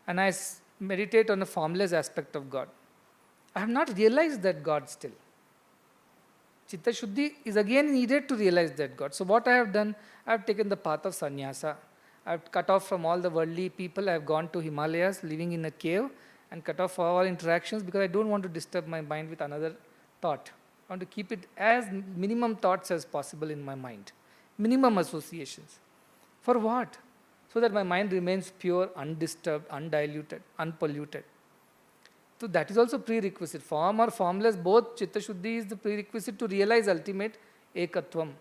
and I meditate on a formless aspect of God. I have not realized that God still. Chitta Shuddhi is again needed to realize that God. So what I have done, I have taken the path of sannyasa. I have cut off from all the worldly people. I have gone to Himalayas, living in a cave, and cut off all interactions because I don't want to disturb my mind with another thought. I want to keep it as minimum thoughts as possible in my mind. Minimum associations. For what? So that my mind remains pure, undisturbed, undiluted, unpolluted. So that is also prerequisite. Form or formless, both Chitta Shuddhi is the prerequisite to realize ultimate Ekatvam.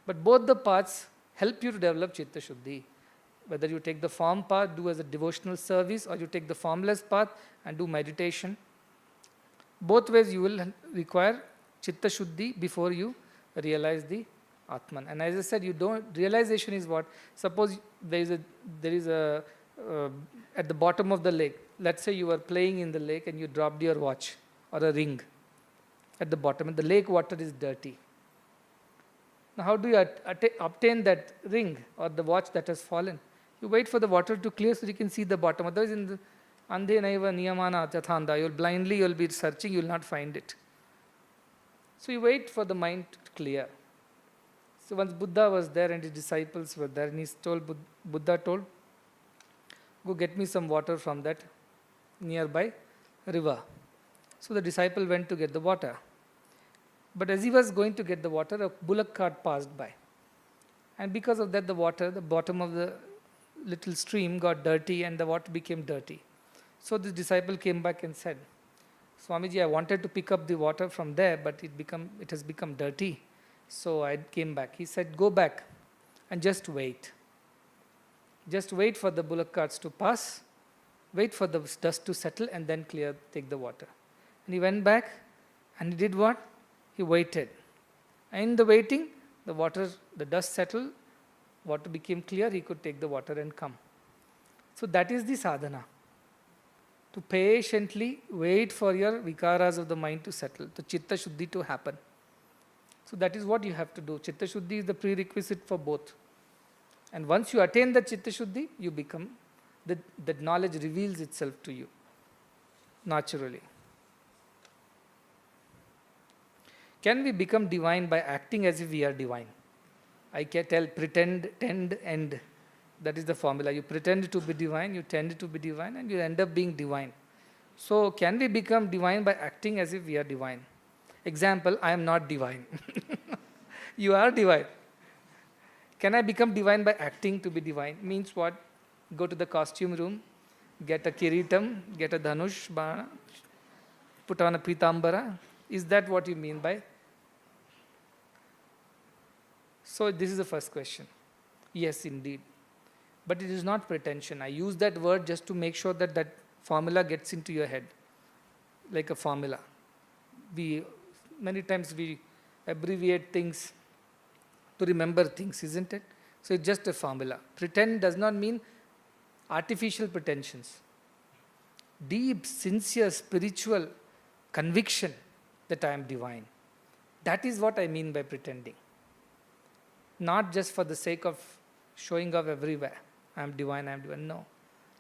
But both the paths help you to develop Chitta Shuddhi. Whether you take the form path, do as a devotional service, or you take the formless path and do meditation. Both ways you will require Chitta Shuddhi before you realize the Atman. And as I said, realization is what? Suppose there is a at the bottom of the lake. Let's say you were playing in the lake and you dropped your watch or a ring at the bottom, and the lake water is dirty. Now how do you obtain that ring or the watch that has fallen? You wait for the water to clear so you can see the bottom. Otherwise, in the Andhe Naiva Niyamana Chathanda, you'll be searching, you'll not find it. So you wait for the mind to clear. So once Buddha was there and his disciples were there, and Buddha told, go get me some water from that nearby river. So the disciple went to get the water. But as he was going to get the water, a bullock cart passed by. And because of that, the bottom of the little stream got dirty and the water became dirty. So this disciple came back and said, Swamiji, I wanted to pick up the water from there, but it has become dirty. So I came back. He said, go back and just wait. Just wait for the bullock carts to pass, wait for the dust to settle, and then take the water. And he went back and he did what? He waited. And in the waiting, the dust settled, water became clear, he could take the water and come. So that is the sadhana. To patiently wait for your vikaras of the mind to settle, the Chitta Shuddhi to happen. So that is what you have to do. Chitta Shuddhi is the prerequisite for both. And once you attain the Chitta Shuddhi, you become, that knowledge reveals itself to you naturally. Can we become divine by acting as if we are divine? I can tell pretend, tend, end. That is the formula. You pretend to be divine, you tend to be divine, and you end up being divine. So, can we become divine by acting as if we are divine? Example, I am not divine. You are divine. Can I become divine by acting to be divine? Means what? Go to the costume room, get a kiritam, get a dhanush, bana, put on a pitambara. Is that what you mean by? So this is the first question. Yes, indeed. But it is not pretension. I use that word just to make sure that that formula gets into your head, like a formula. Many times we abbreviate things to remember things, isn't it? So it's just a formula. Pretend does not mean artificial pretensions. Deep, sincere, spiritual conviction that I am divine. That is what I mean by pretending. Not just for the sake of showing off everywhere. I am divine, I am divine. No.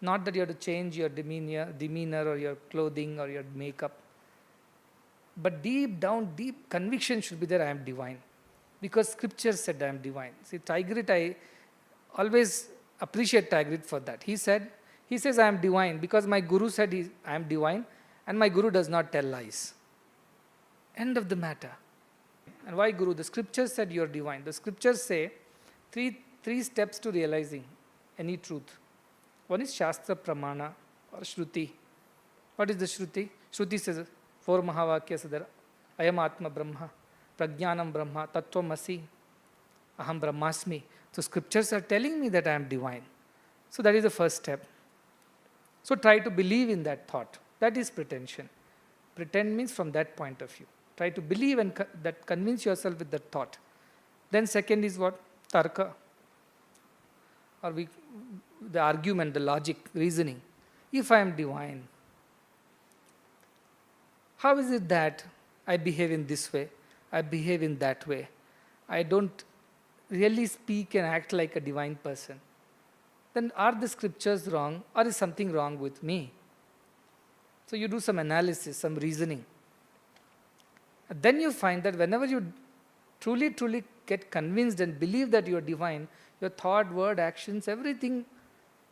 Not that you have to change your demeanor or your clothing or your makeup. But deep down, deep conviction should be there, I am divine. Because scripture said I am divine. See, Tigrit, I always appreciate Tigrit for that. He says I am divine because my guru said I am divine and my guru does not tell lies. End of the matter. And why guru? The scriptures said you are divine. The scriptures say three steps to realizing any truth. One is Shastra Pramana or Shruti. What is the Shruti? Shruti says 4 Mahavakyas there. Ayam Atma Brahma, Prajnanam Brahma, Tattvamasi, Aham Brahmasmi. So scriptures are telling me that I am divine. So that is the first step. So try to believe in that thought. That is pretension. Pretend means from that point of view. Try to believe and that convince yourself with that thought. Then second is what? Tarka. Or the argument, the logic, reasoning. If I am divine, how is it that I behave in this way, I behave in that way? I don't really speak and act like a divine person. Then are the scriptures wrong or is something wrong with me? So you do some analysis, some reasoning. And then you find that whenever you truly get convinced and believe that you are divine, your thought, word, actions, everything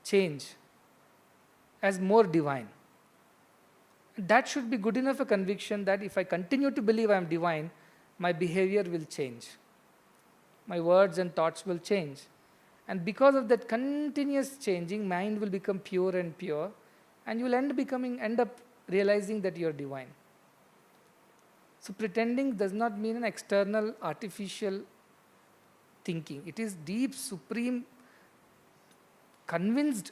change as more divine. That should be good enough a conviction that if I continue to believe I am divine, my behavior will change. My words and thoughts will change. And because of that continuous changing, mind will become pure and pure, and you will end up realizing that you are divine. So pretending does not mean an external, artificial thinking. It is deep, supreme, convinced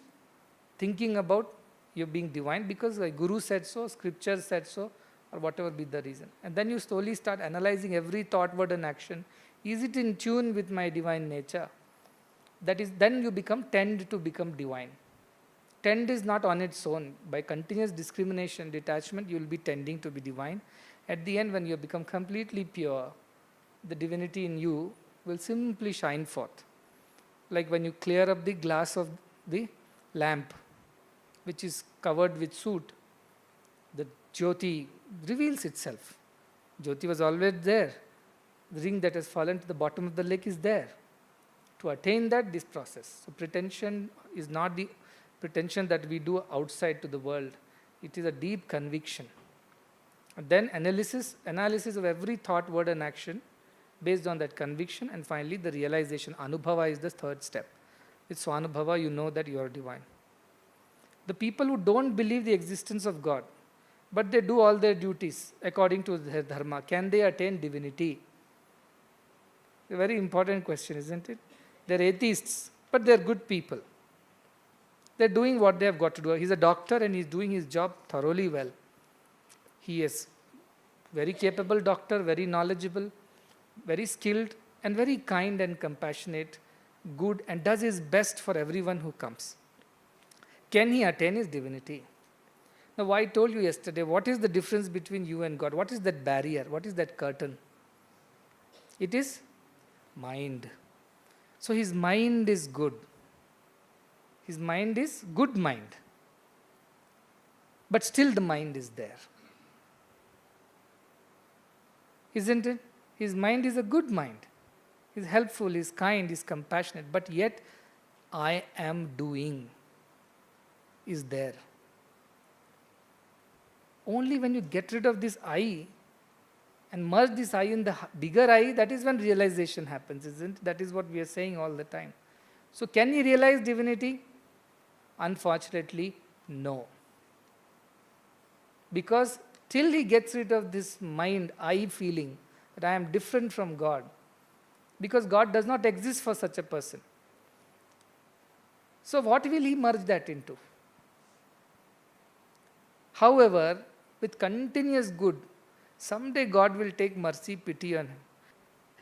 thinking about you being divine because the guru said so, scripture said so, or whatever be the reason. And then you slowly start analyzing every thought, word and action. Is it in tune with my divine nature? That is, then you tend to become divine. Tend is not on its own. By continuous discrimination, detachment, you will be tending to be divine. At the end, when you become completely pure, the divinity in you will simply shine forth. Like when you clear up the glass of the lamp, which is covered with soot, the Jyoti reveals itself. Jyoti was always there. The ring that has fallen to the bottom of the lake is there. To attain that, this process. So pretension is not the pretension that we do outside to the world. It is a deep conviction. And then analysis of every thought, word and action based on that conviction, and finally the realization. Anubhava is the third step. With Swanubhava, you know that you are divine. The people who don't believe the existence of God, but they do all their duties according to their dharma, can they attain divinity? A very important question, isn't it? They're atheists, but they're good people. They're doing what they have got to do. He's a doctor and he's doing his job thoroughly well. He is very capable doctor, very knowledgeable, very skilled, and very kind and compassionate, good, and does his best for everyone who comes. Can he attain his divinity? Now, I told you yesterday, what is the difference between you and God? What is that barrier? What is that curtain? It is mind. So his mind is good. His mind is good mind. But still the mind is there. Isn't it? His mind is a good mind. He's helpful, he's kind, he's compassionate, but yet I am doing is there. Only when you get rid of this I and merge this I in the bigger I, that is when realization happens, isn't it? That is what we are saying all the time. So, can he realize divinity? Unfortunately, no. Because till he gets rid of this mind, I feeling that I am different from God, because God does not exist for such a person. So, what will he merge that into? However, with continuous good, someday God will take mercy, pity on him.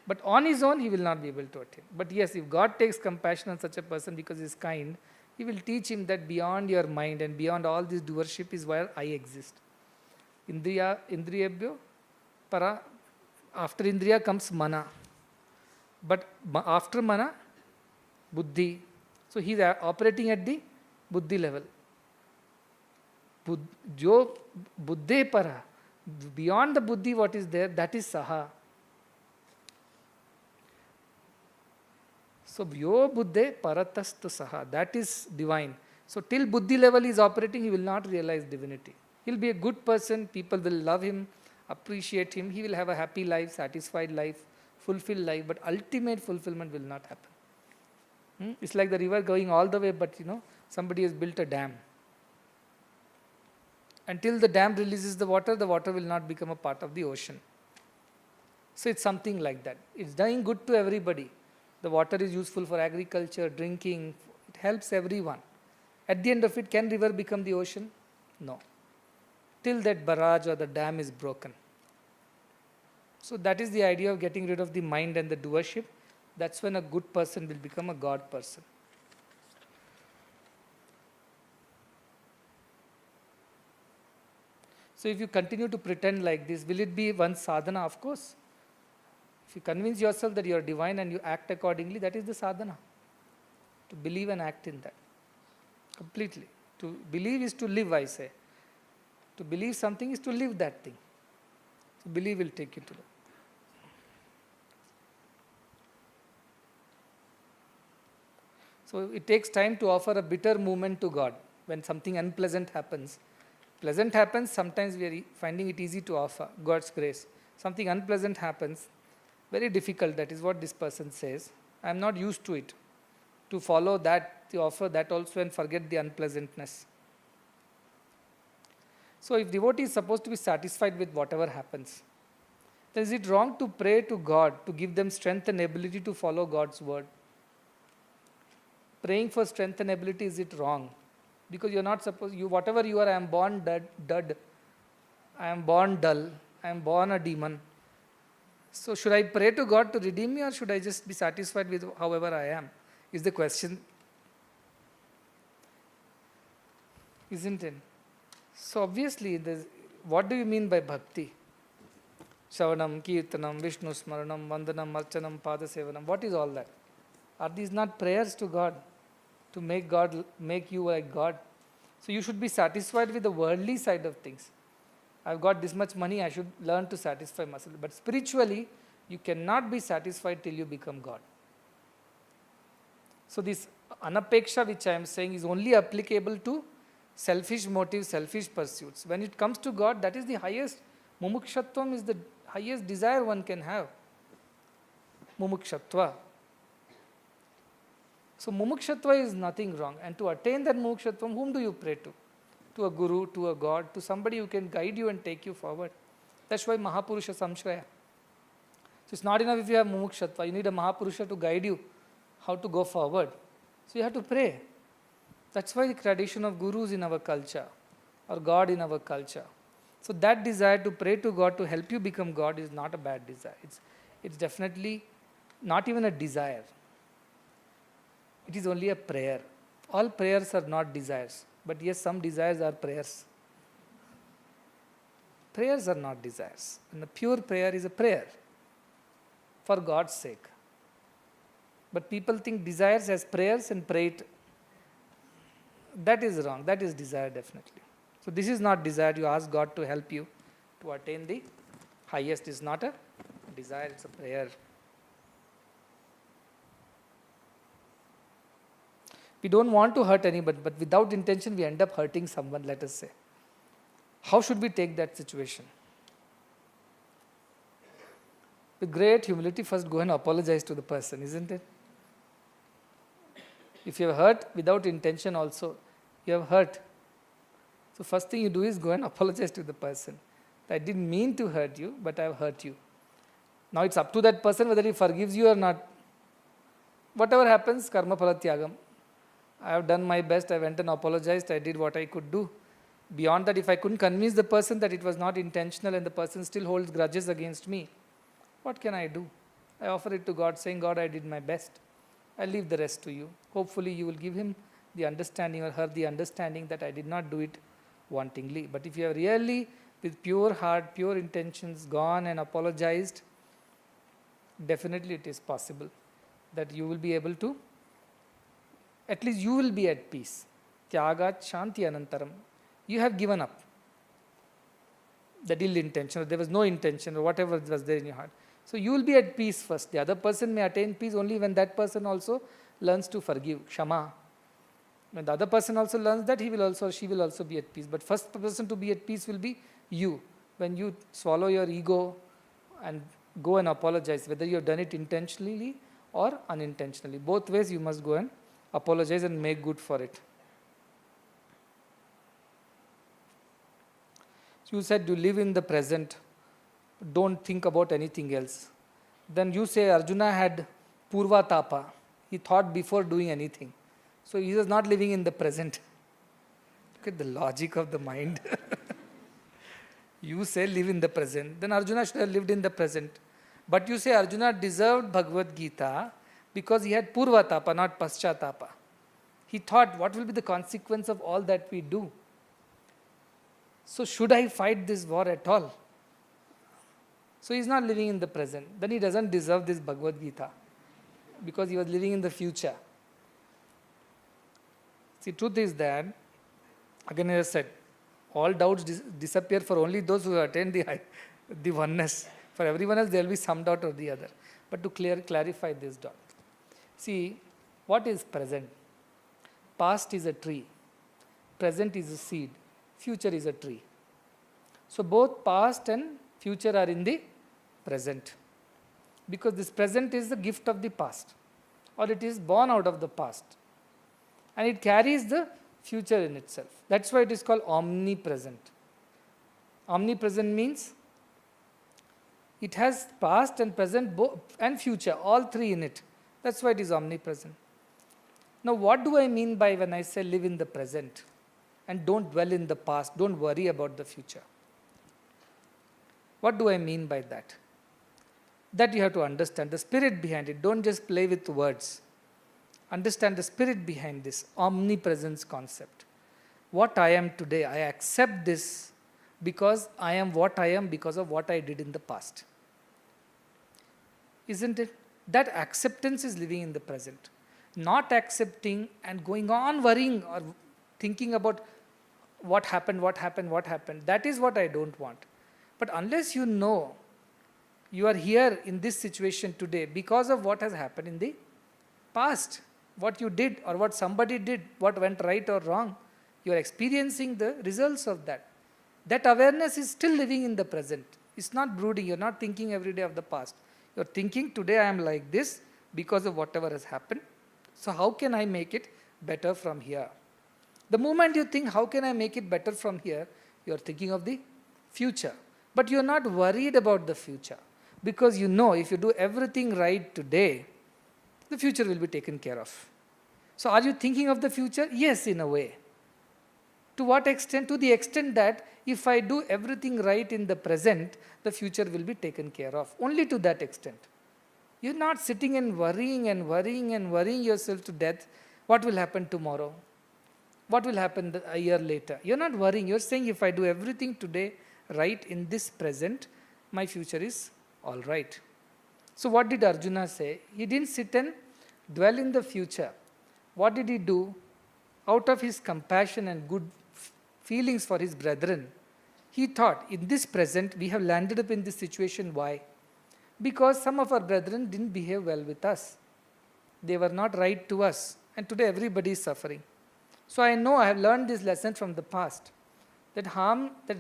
But on his own, he will not be able to attain. But yes, if God takes compassion on such a person because he is kind, he will teach him that beyond your mind and beyond all this doership is where I exist. Indriyabhyo, para, after Indriya comes mana. But after mana, buddhi. So he is operating at the buddhi level. Jo buddhe para, beyond the buddhi what is there, that is saha. So yo buddhe paratastu saha, that is divine. So till buddhi level is operating, he will not realize divinity. He will be a good person, people will love him, appreciate him, he will have a happy life, satisfied life, fulfilled life, but ultimate fulfillment will not happen. It's like the river going all the way, but somebody has built a dam. Until the dam releases the water will not become a part of the ocean. So it's something like that. It's doing good to everybody. The water is useful for agriculture, drinking, it helps everyone. At the end of it, can river become the ocean? No. Till that barrage or the dam is broken. So that is the idea of getting rid of the mind and the doership. That's when a good person will become a God person. So if you continue to pretend like this, will it be one sadhana? Of course. If you convince yourself that you are divine and you act accordingly, that is the sadhana. To believe and act in that. Completely. To believe is to live, I say. To believe something is to live that thing. So believe will take you to that. So it takes time to offer a bitter movement to God when something unpleasant happens. Pleasant happens, sometimes we are finding it easy to offer God's grace. Something unpleasant happens, very difficult, that is what this person says. I am not used to it. To follow that, to offer that also and forget the unpleasantness. So if devotee is supposed to be satisfied with whatever happens, then is it wrong to pray to God to give them strength and ability to follow God's word? Praying for strength and ability, is it wrong? Because you are not supposed, whatever you are, I am born dud, I am born dull, I am born a demon. So should I pray to God to redeem me, or should I just be satisfied with however I am? Is the question. Isn't it? So obviously, what do you mean by bhakti? Shavanam, Kirtanam, Vishnu Smaranam, Vandanam, Archanam, Padasevanam. What is all that? Are these not prayers to God? To make you like God. So you should be satisfied with the worldly side of things. I've got this much money, I should learn to satisfy myself. But spiritually, you cannot be satisfied till you become God. So this anapeksha which I am saying is only applicable to selfish motives, selfish pursuits. When it comes to God, that is the highest. Mumukshatvam is the highest desire one can have. Mumukshatva. So mumukshatva is nothing wrong. And to attain that mumukshatvam, whom do you pray to? To a guru, to a God, to somebody who can guide you and take you forward. That's why Mahapurusha Samshraya. So it's not enough if you have mumukshatva. You need a Mahapurusha to guide you how to go forward. So you have to pray. That's why the tradition of gurus in our culture, or God in our culture. So that desire to pray to God to help you become God is not a bad desire. It's definitely not even a desire. It is only a prayer. All prayers are not desires. But yes, some desires are prayers. Prayers are not desires. And a pure prayer is a prayer for God's sake. But people think desires as prayers and pray it. That is wrong. That is desire definitely. So this is not desire. You ask God to help you to attain the highest. Is not a desire, it's a prayer. We don't want to hurt anybody, but without intention, we end up hurting someone, let us say. How should we take that situation? With great humility, first go and apologize to the person, isn't it? If you have hurt without intention also, you have hurt. So first thing you do is go and apologize to the person. I didn't mean to hurt you, but I have hurt you. Now it's up to that person whether he forgives you or not. Whatever happens, karma phala tyagam. I have done my best, I went and apologized, I did what I could do. Beyond that, if I couldn't convince the person that it was not intentional and the person still holds grudges against me, what can I do? I offer it to God, saying, God, I did my best. I leave the rest to you. Hopefully you will give him the understanding or her the understanding that I did not do it wantingly. But if you have really, with pure heart, pure intentions, gone and apologized, definitely it is possible that you will be able to, at least you will be at peace. Tyagat shanti anantaram. You have given up that ill intention, or there was no intention, or whatever was there in your heart. So you will be at peace first. The other person may attain peace only when that person also learns to forgive, kshama. When the other person also learns that, he will also, or she will also be at peace. But first person to be at peace will be you. When you swallow your ego and go and apologize, whether you have done it intentionally or unintentionally. Both ways you must go and apologize and make good for it. You said you live in the present, don't think about anything else. Then you say Arjuna had Purva Tapa. He thought before doing anything. So he was not living in the present. Look at the logic of the mind. You say live in the present. Then Arjuna should have lived in the present. But you say Arjuna deserved Bhagavad Gita because he had Purva Tapa, not Pascha Tapa. He thought, what will be the consequence of all that we do? So should I fight this war at all? So he's not living in the present. Then he doesn't deserve this Bhagavad Gita because he was living in the future. See, truth is that, again as I said, all doubts disappear for only those who attain the oneness. For everyone else, there will be some doubt or the other. But to clarify this doubt. See, what is present? Past is a tree. Present is a seed. Future is a tree. So both past and future are in the present. Because this present is the gift of the past. Or it is born out of the past. And it carries the future in itself. That's why it is called omnipresent. Omnipresent means it has past and present and future, all three in it. That's why it is omnipresent. Now what do I mean by when I say live in the present and don't dwell in the past, don't worry about the future? What do I mean by that? That you have to understand the spirit behind it. Don't just play with words. Understand the spirit behind this omnipresence concept. What I am today, I accept this because I am what I am because of what I did in the past. Isn't it? That acceptance is living in the present. Not accepting and going on worrying or thinking about what happened. That is what I don't want. But unless you know you are here in this situation today because of what has happened in the past, what you did or what somebody did, what went right or wrong, you are experiencing the results of that. That awareness is still living in the present. It's not brooding. You're not thinking every day of the past. You're thinking today I am like this because of whatever has happened. So how can I make it better from here? The moment you think how can I make it better from here, you're thinking of the future. But you're not worried about the future because you know if you do everything right today, the future will be taken care of. So are you thinking of the future? Yes, in a way. To what extent? To the extent that if I do everything right in the present, the future will be taken care of. Only to that extent. You're not sitting and worrying yourself to death. What will happen tomorrow? What will happen a year later? You're not worrying. You're saying if I do everything today right in this present, my future is all right. So what did Arjuna say? He didn't sit and dwell in the future. What did he do? Out of his compassion and good feelings for his brethren, he thought, in this present, we have landed up in this situation. Why? because some of our brethren didn't behave well with us. They were not right to us. And today everybody is suffering. So I know I have learned this lesson from the past, that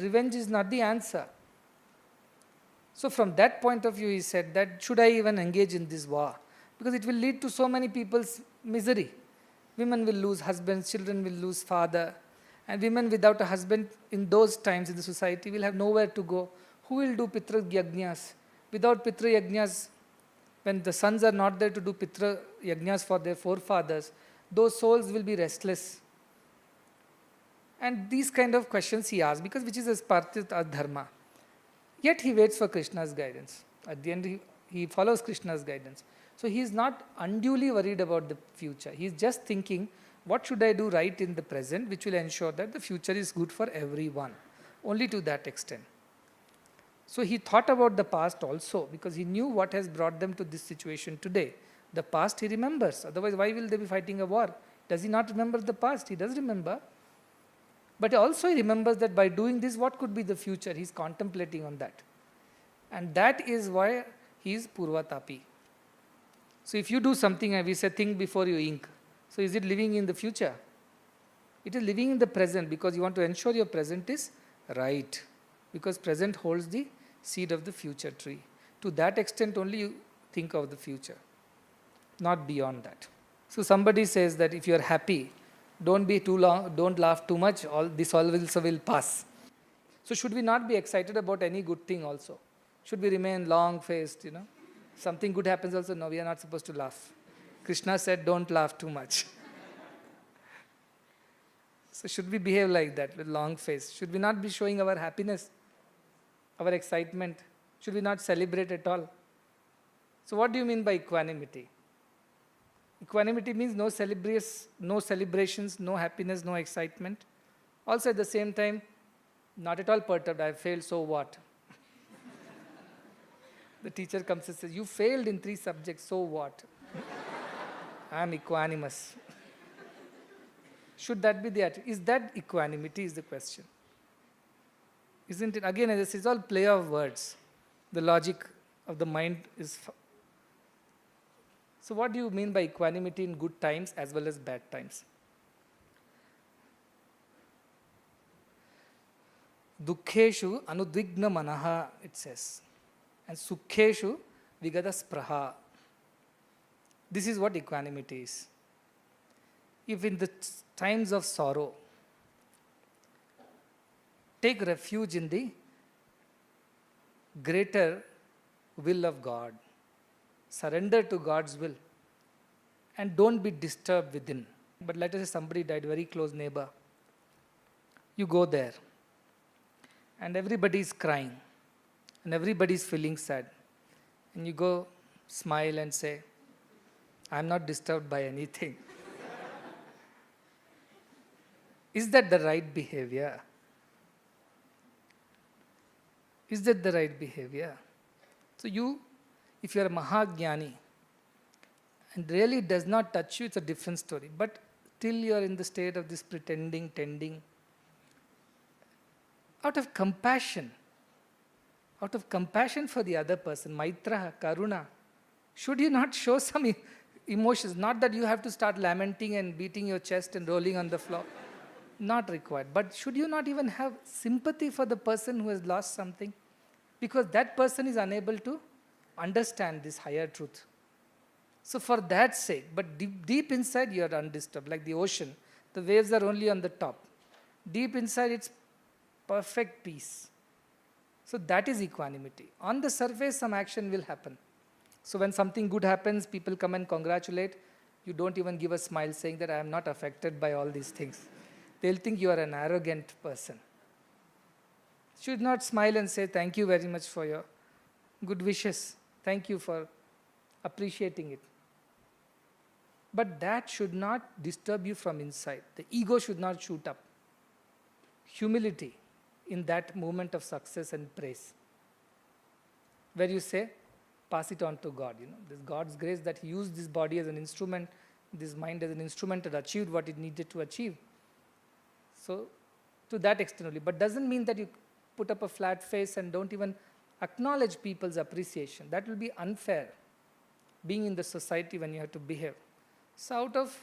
revenge is not the answer. So from that point of view, he said that should I even engage in this war? Because it will lead to so many people's misery. Women will lose husbands, children will lose father, and women without a husband in those times in the society will have nowhere to go. Who will do Pitra Yajnas? Without Pitra Yajnas, when the sons are not there to do Pitra Yajnas for their forefathers, those souls will be restless. And these kind of questions he asked, because which is as part of our dharma. Yet he waits for Krishna's guidance. At the end, he follows Krishna's guidance. So he is not unduly worried about the future. He is just thinking, what should I do right in the present, which will ensure that the future is good for everyone. Only to that extent. So he thought about the past also, because he knew what has brought them to this situation today. The past he remembers. Otherwise, why will they be fighting a war? Does he not remember the past? He does remember. But also he remembers that by doing this, what could be the future? He is contemplating on that. And that is why he is Purvatapi. So if you do something, and we say think before you ink. So is it living in the future? It is living in the present, because you want to ensure your present is right. Because present holds the seed of the future tree. To that extent only you think of the future, not beyond that. So somebody says that if you are happy, don't be too long, don't laugh too much, all this also will pass. So should we not be excited about any good thing also? Should we remain long-faced, Something good happens also, no, we are not supposed to laugh. Krishna said, don't laugh too much. So should we behave like that, with long face? Should we not be showing our happiness, our excitement? Should we not celebrate at all? So what do you mean by equanimity? Equanimity means no celebrations, no happiness, no excitement. Also at the same time, not at all perturbed. I failed, so what? The teacher comes and says, you failed in 3 subjects, so what? I am equanimous. Should that be the attitude? Is that equanimity is the question. Isn't it? Again, this is all play of words. The logic of the mind is... So what do you mean by equanimity in good times as well as bad times? Dukkheshu anudvigna manaha, it says. And sukheshu vigada spraha. This is what equanimity is. If in the times of sorrow, take refuge in the greater will of God. Surrender to God's will. And don't be disturbed within. But let us say somebody died, very close neighbor. You go there. And everybody is crying. And everybody is feeling sad. And you go smile and say, I am not disturbed by anything. Is that the right behavior? Is that the right behavior? So if you are a Mahagyani, and really it does not touch you, it's a different story. But till you are in the state of this pretending, tending, out of compassion for the other person, Maitra, Karuna, should you not show some emotions? Not that you have to start lamenting and beating your chest and rolling on the floor. Not required. But should you not even have sympathy for the person who has lost something? Because that person is unable to understand this higher truth. So for that sake, but deep inside you are undisturbed, like the ocean. The waves are only on the top. Deep inside it's perfect peace. So that is equanimity. On the surface, some action will happen. So when something good happens, people come and congratulate. You don't even give a smile saying that I am not affected by all these things. They'll think you are an arrogant person. Should not smile and say, thank you very much for your good wishes. Thank you for appreciating it. But that should not disturb you from inside. The ego should not shoot up. Humility in that moment of success and praise. Where you say, pass it on to God. This God's grace that He used this body as an instrument, this mind as an instrument and achieved what it needed to achieve. So, to that extent only. But doesn't mean that you put up a flat face and don't even Acknowledge people's appreciation. That will be unfair, being in the society when you have to behave. So out of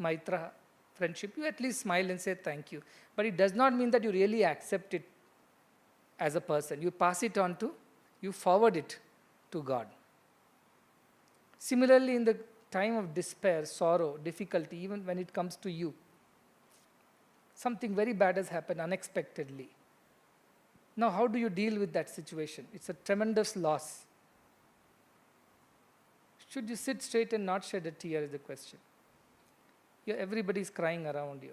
Maitra, friendship, you at least smile and say thank you. But it does not mean that you really accept it as a person. You pass it on to, you forward it to God. Similarly, in the time of despair, sorrow, difficulty, even when it comes to you, something very bad has happened unexpectedly. Now, how do you deal with that situation? It's a tremendous loss. Should you sit straight and not shed a tear is the question. Everybody is crying around you.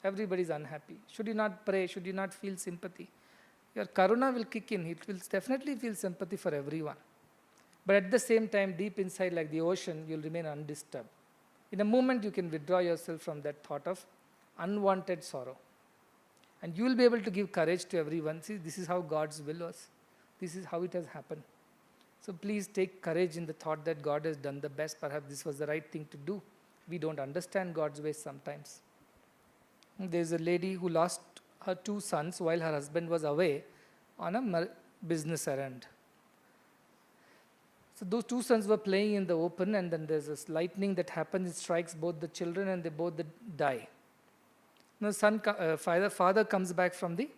Everybody is unhappy. Should you not pray? Should you not feel sympathy? Your karuna will kick in. It will definitely feel sympathy for everyone. But at the same time, deep inside, like the ocean, you'll remain undisturbed. In a moment, you can withdraw yourself from that thought of unwanted sorrow. And you will be able to give courage to everyone. See, this is how God's will was. This is how it has happened. So please take courage in the thought that God has done the best. Perhaps this was the right thing to do. We don't understand God's ways sometimes. There's a lady who lost her 2 sons while her husband was away on a business errand. So those 2 sons were playing in the open, and then there's this lightning that happens. It strikes both the children and they both die. Now father comes back from the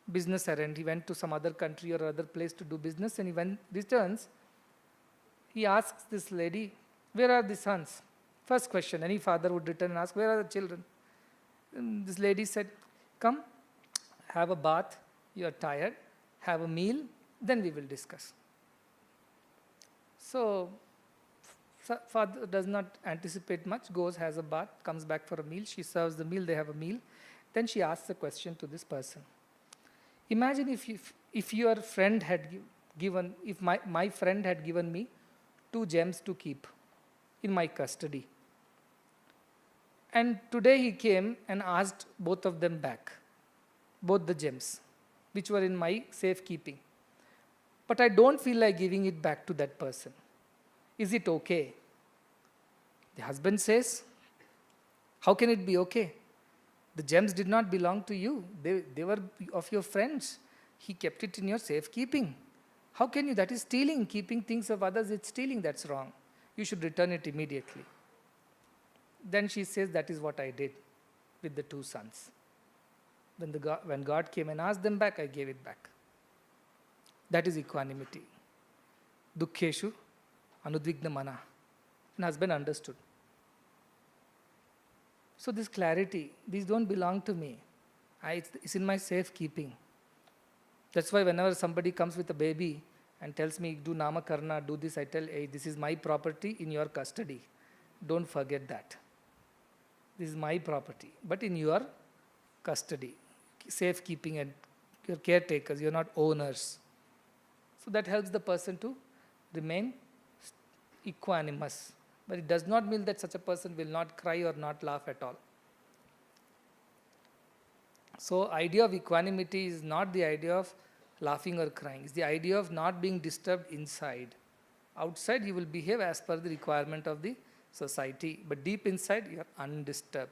business errand. He went to some other country or other place to do business, and when returns, he asks this lady, where are the sons? First question, any father would return and ask, where are the children? And this lady said, come, have a bath, you are tired, have a meal, then we will discuss. So, father does not anticipate much, goes, has a bath, comes back for a meal, she serves the meal, they have a meal. Then she asks a question to this person. Imagine if your friend had given, if my friend had given me 2 gems to keep in my custody. And today he came and asked both of them back, both the gems, which were in my safekeeping. But I don't feel like giving it back to that person. Is it okay? The husband says, how can it be okay? The gems did not belong to you. They were of your friends. He kept it in your safekeeping. How can you? That is stealing. Keeping things of others, it's stealing. That's wrong. You should return it immediately. Then she says, that is what I did with the 2 sons. When God came and asked them back, I gave it back. That is equanimity. Dukkheshu anudvigna mana. And husband understood. So this clarity, these don't belong to me. It's in my safekeeping. That's why whenever somebody comes with a baby and tells me, do namakarna, do this, I tell, hey, this is my property in your custody. Don't forget that. This is my property, but in your custody, safekeeping, and you're caretakers, you're not owners. So that helps the person to remain equanimous. But it does not mean that such a person will not cry or not laugh at all. So idea of equanimity is not the idea of laughing or crying. It's the idea of not being disturbed inside. Outside you will behave as per the requirement of the society, but deep inside you are undisturbed.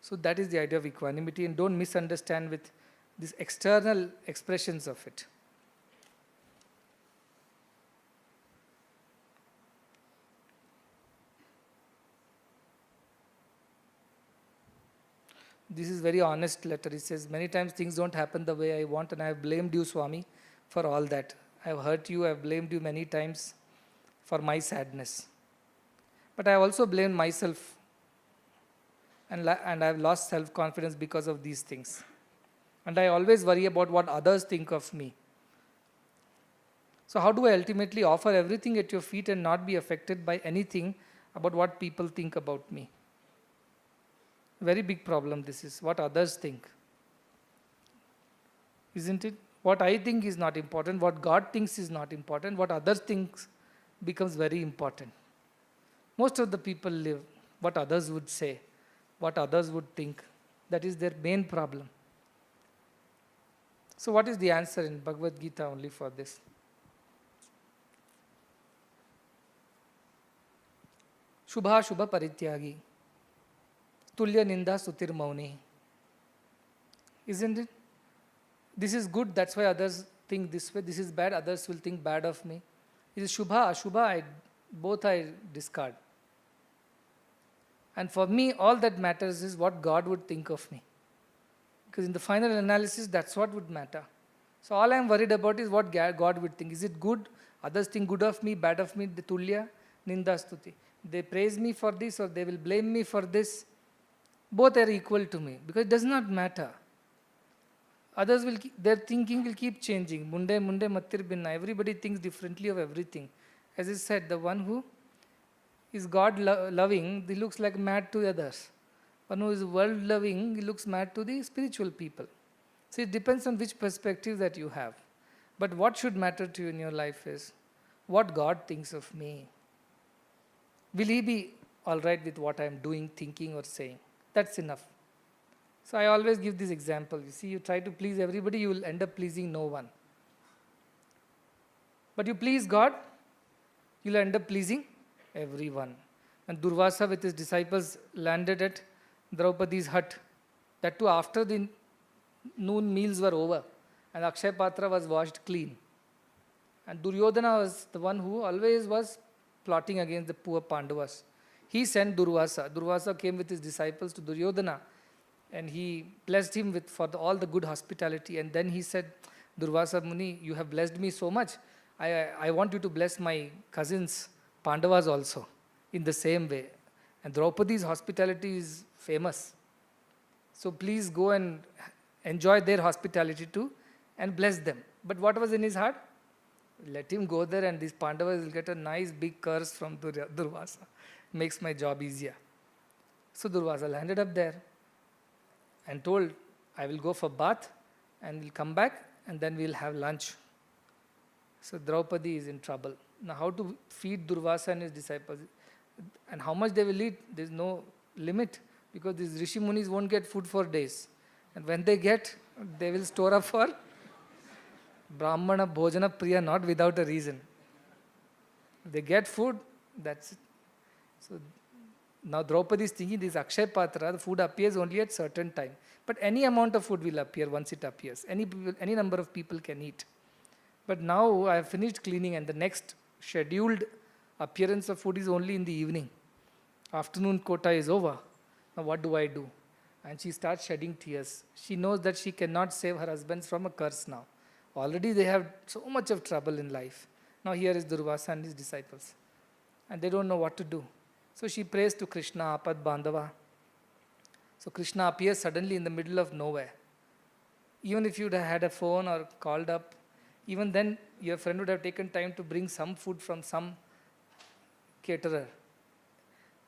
So that is the idea of equanimity, and don't misunderstand with these external expressions of it. This is very honest letter. He says, many times things don't happen the way I want, and I have blamed you, Swami, for all that. I have hurt you, I have blamed you many times for my sadness. But I have also blamed myself, and I have lost self-confidence because of these things. And I always worry about what others think of me. So how do I ultimately offer everything at your feet and not be affected by anything about what people think about me? Very big problem this is, what others think. Isn't it? What I think is not important, what God thinks is not important, what others think becomes very important. Most of the people live what others would say, what others would think. That is their main problem. So what is the answer in Bhagavad Gita only for this? Shubha Shubha Parityagi. Tulya Ninda Sutir Mauni. Isn't it? This is good, that's why others think think this way, this is bad, others will think bad of me. It is Shubha, Ashubha, both I discard. And for me, all that matters is what God would think of me. Because in the final analysis, that's what would matter. So all I am worried about is what God would think. Is it good? Others think good of me, bad of me, the tulya, ninda stuti. They praise me for this or they will blame me for this. Both are equal to me because it does not matter. Others will, their thinking will keep changing. Munde mattir binna. Everybody thinks differently of everything. As I said, the one who is God loving, he looks like mad to others. One who is world loving, he looks mad to the spiritual people. So it depends on which perspective that you have. But what should matter to you in your life is what God thinks of me. Will He be alright with what I am doing, thinking, or saying? That's enough. So I always give this example. You see, you try to please everybody, you will end up pleasing no one. But you please God, you will end up pleasing everyone. And Durvasa with his disciples landed at Draupadi's hut. That too after the noon meals were over and Akshay Patra was washed clean. And Duryodhana was the one who always was plotting against the poor Pandavas. He sent Durvasa. Durvasa came with his disciples to Duryodhana and he blessed him for all the good hospitality. And then he said, Durvasa Muni, you have blessed me so much. I want you to bless my cousins, Pandavas also, in the same way. And Draupadi's hospitality is famous. So please go and enjoy their hospitality too and bless them. But what was in his heart? Let him go there and these Pandavas will get a nice big curse from Durvasa. Makes my job easier. So Durvasa landed up there and told, I will go for bath and we'll come back and then we'll have lunch. So Draupadi is in trouble. Now how to feed Durvasa and his disciples? And how much they will eat? There is no limit because these Rishi Munis won't get food for days. And when they get, they will store up for Brahmana Bhojana Priya, not without a reason. If they get food, that's it. So now Draupadi is thinking this Akshay Patra, the food appears only at certain time. But any amount of food will appear once it appears. Any number of people can eat. But now I have finished cleaning and the next scheduled appearance of food is only in the evening. Afternoon quota is over. Now what do I do? And she starts shedding tears. She knows that she cannot save her husbands from a curse now. Already they have so much of trouble in life. Now here is Durvasa and his disciples. And they don't know what to do. So she prays to Krishna, Apad Bandhava. So Krishna appears suddenly in the middle of nowhere. Even if you'd have had a phone or called up, even then your friend would have taken time to bring some food from some caterer.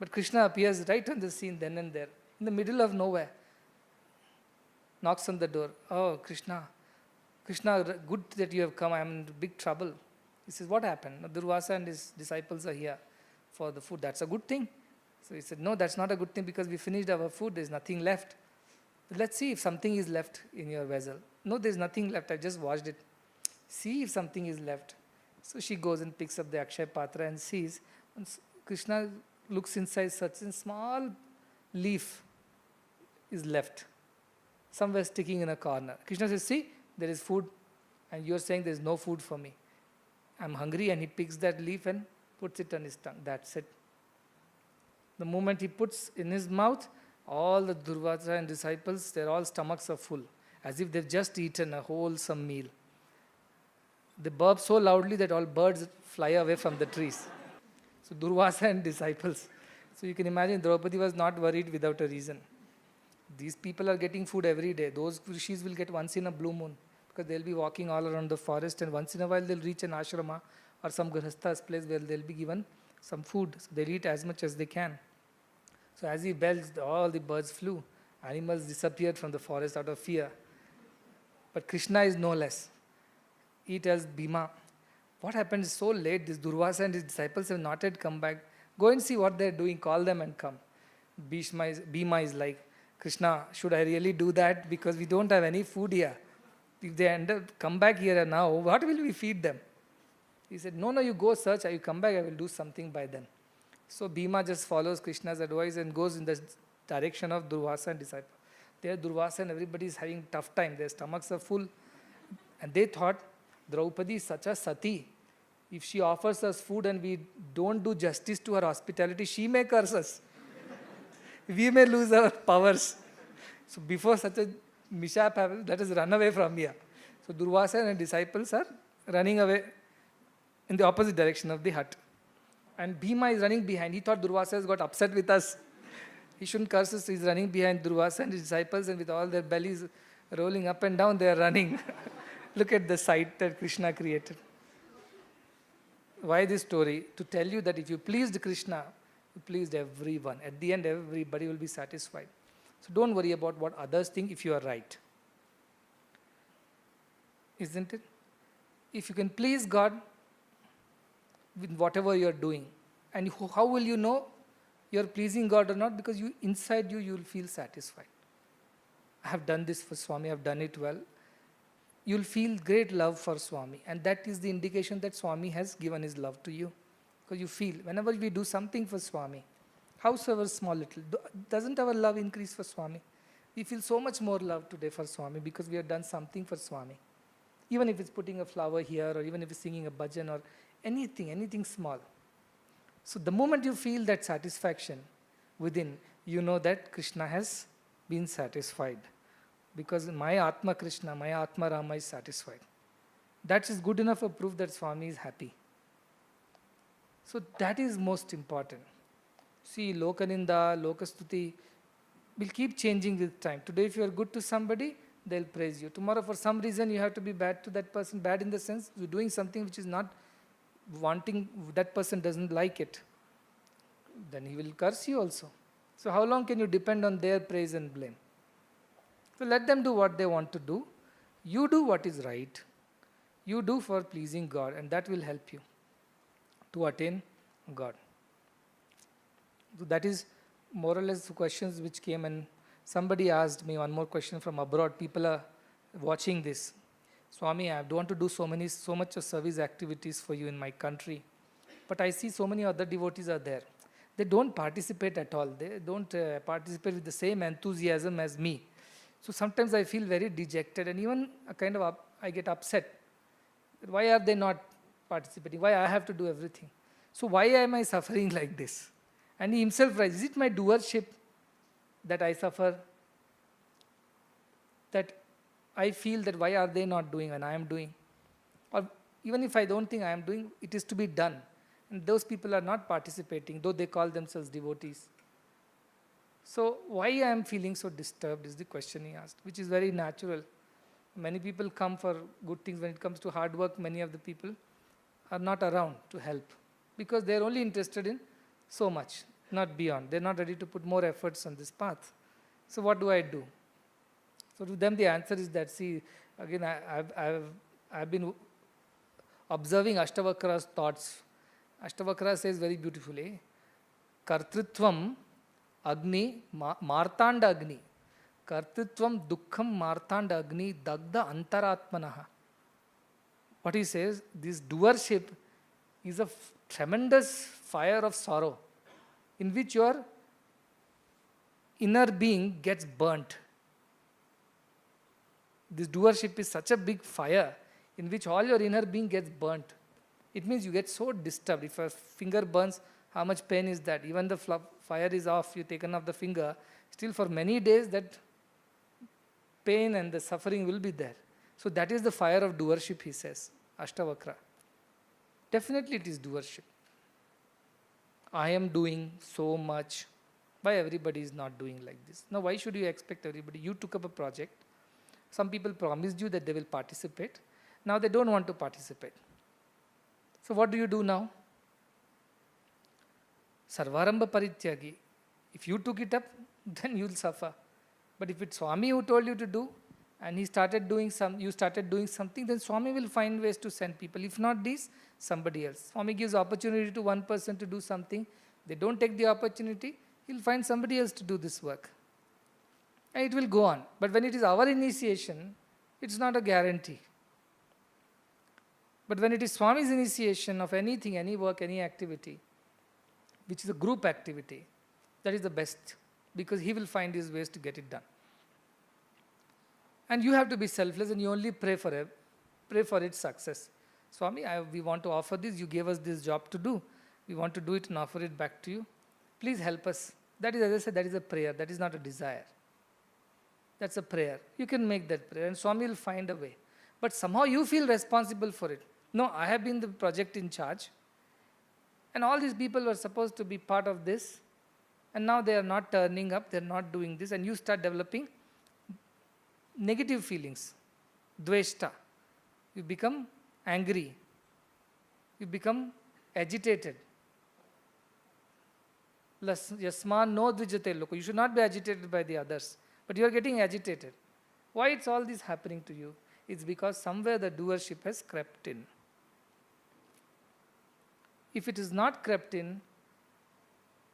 But Krishna appears right on the scene then and there, in the middle of nowhere. Knocks on the door. Oh, Krishna, good that you have come. I am in big trouble. He says, what happened? Durvasa and his disciples are here for the food. That's a good thing. So he said, no, that's not a good thing because we finished our food. There's nothing left. Let's see if something is left in your vessel. No, there's nothing left. I just washed it. See if something is left. So she goes and picks up the Akshay Patra and sees. And Krishna looks inside, such a small leaf is left. Somewhere sticking in a corner. Krishna says, see, there is food. And you're saying there's no food for me. I'm hungry. And he picks that leaf and puts it on his tongue. That's it. The moment he puts in his mouth, all the Durvasa and disciples, their all stomachs are full. As if they've just eaten a wholesome meal. They burp so loudly that all birds fly away from the trees. So Durvasa and disciples. So you can imagine Draupadi was not worried without a reason. These people are getting food every day. Those rishis will get once in a blue moon because they'll be walking all around the forest and once in a while they'll reach an ashrama or some grihastha's place where they'll be given some food. So they'll eat as much as they can. So as he belched, all the birds flew. Animals disappeared from the forest out of fear. But Krishna is no less. He tells Bhima, what happened is so late, this Durvasa and his disciples have not yet come back. Go and see what they're doing, call them and come. Bhima is like, Krishna, should I really do that? Because we don't have any food here. If they come back here now, what will we feed them? He said, no, you go search, you come back, I will do something by then. So Bhima just follows Krishna's advice and goes in the direction of Durvasa and disciples. There Durvasa and everybody is having tough time, their stomachs are full. And they thought, Draupadi is such a sati. If she offers us food and we don't do justice to her hospitality, she may curse us. We may lose our powers. So before such a mishap happens, let us run away from here. So Durvasa and his disciples are running away in the opposite direction of the hut. And Bhima is running behind. He thought Durvasa has got upset with us. He shouldn't curse us. He's running behind Durvasa and his disciples, and with all their bellies rolling up and down, they are running. Look at the sight that Krishna created. Why this story? To tell you that if you pleased Krishna, you pleased everyone. At the end, everybody will be satisfied. So don't worry about what others think if you are right. Isn't it? If you can please God with whatever you are doing, and how will you know you are pleasing God or not? Because inside you will feel satisfied. I have done this for Swami, I have done it well. You'll feel great love for Swami, and that is the indication that Swami has given his love to you. Because you feel, whenever we do something for Swami, howsoever small little, doesn't our love increase for Swami? We feel so much more love today for Swami because we have done something for Swami. Even if it's putting a flower here, or even if it's singing a bhajan, or anything small. So the moment you feel that satisfaction within, you know that Krishna has been satisfied. Because my Atma Krishna, my Atma Rama is satisfied. That is good enough a proof that Swami is happy. So that is most important. See, Lokaninda, Lokastuti will keep changing with time. Today if you are good to somebody, they'll praise you. Tomorrow for some reason you have to be bad to that person. Bad in the sense you're doing something which is not wanting, that person doesn't like it. Then he will curse you also. So how long can you depend on their praise and blame? So let them do what they want to do. You do what is right. You do for pleasing God, and that will help you to attain God. So that is more or less the questions which came, and somebody asked me one more question from abroad. People are watching this. Swami, I don't want to do so much of service activities for you in my country, but I see so many other devotees are there. They don't participate at all. They don't participate with the same enthusiasm as me. So sometimes I feel very dejected, and even I get upset. Why are they not participating? Why I have to do everything? So why am I suffering like this? And he himself writes, is it my doership that I suffer? That I feel that why are they not doing and I am doing? Or even if I don't think I am doing, it is to be done. And those people are not participating, though they call themselves devotees. So why I am feeling so disturbed is the question he asked, which is very natural. Many people come for good things. When it comes to hard work, many of the people are not around to help because they are only interested in so much, not beyond. They are not ready to put more efforts on this path. So what do I do? So to them the answer is that, see, again I've been observing Ashtavakra's thoughts. Ashtavakra says very beautifully, Kartritvam Agni Martanda Agni. Kartritvam Dukkham Martanda Agni Dagda Antaratmanaha. What he says, this doership is a tremendous fire of sorrow in which your inner being gets burnt. This doership is such a big fire in which all your inner being gets burnt. It means you get so disturbed. If a finger burns, how much pain is that? Even the fire is off, you've taken off the finger, still for many days that pain and the suffering will be there. So that is the fire of doership, he says, Ashtavakra. Definitely it is doership. I am doing so much. Why everybody is not doing like this? Now why should you expect everybody? You took up a project. Some people promised you that they will participate. Now they don't want to participate. So what do you do now? Sarvarambha Parityagi. If you took it up, then you will suffer. But if it's Swami who told you to do, and you started doing something, then Swami will find ways to send people. If not this, somebody else. Swami gives opportunity to one person to do something. They don't take the opportunity, he'll find somebody else to do this work. And it will go on. But when it is our initiation, it's not a guarantee. But when it is Swami's initiation of anything, any work, any activity, which is a group activity, that is the best, because he will find his ways to get it done. And you have to be selfless, and you only pray for pray for its success. Swami, we want to offer this. You gave us this job to do. We want to do it and offer it back to you. Please help us. That is, as I said, that is a prayer. That is not a desire. That's a prayer. You can make that prayer and Swami will find a way. But somehow you feel responsible for it. No, I have been the project in charge. And all these people were supposed to be part of this. And now they are not turning up, they are not doing this. And you start developing negative feelings. Dveshta. You become angry. You become agitated. Yasman no dvijate loko. You should not be agitated by the others. But you are getting agitated. Why it's all this happening to you? It's because somewhere the doership has crept in. If it is not crept in,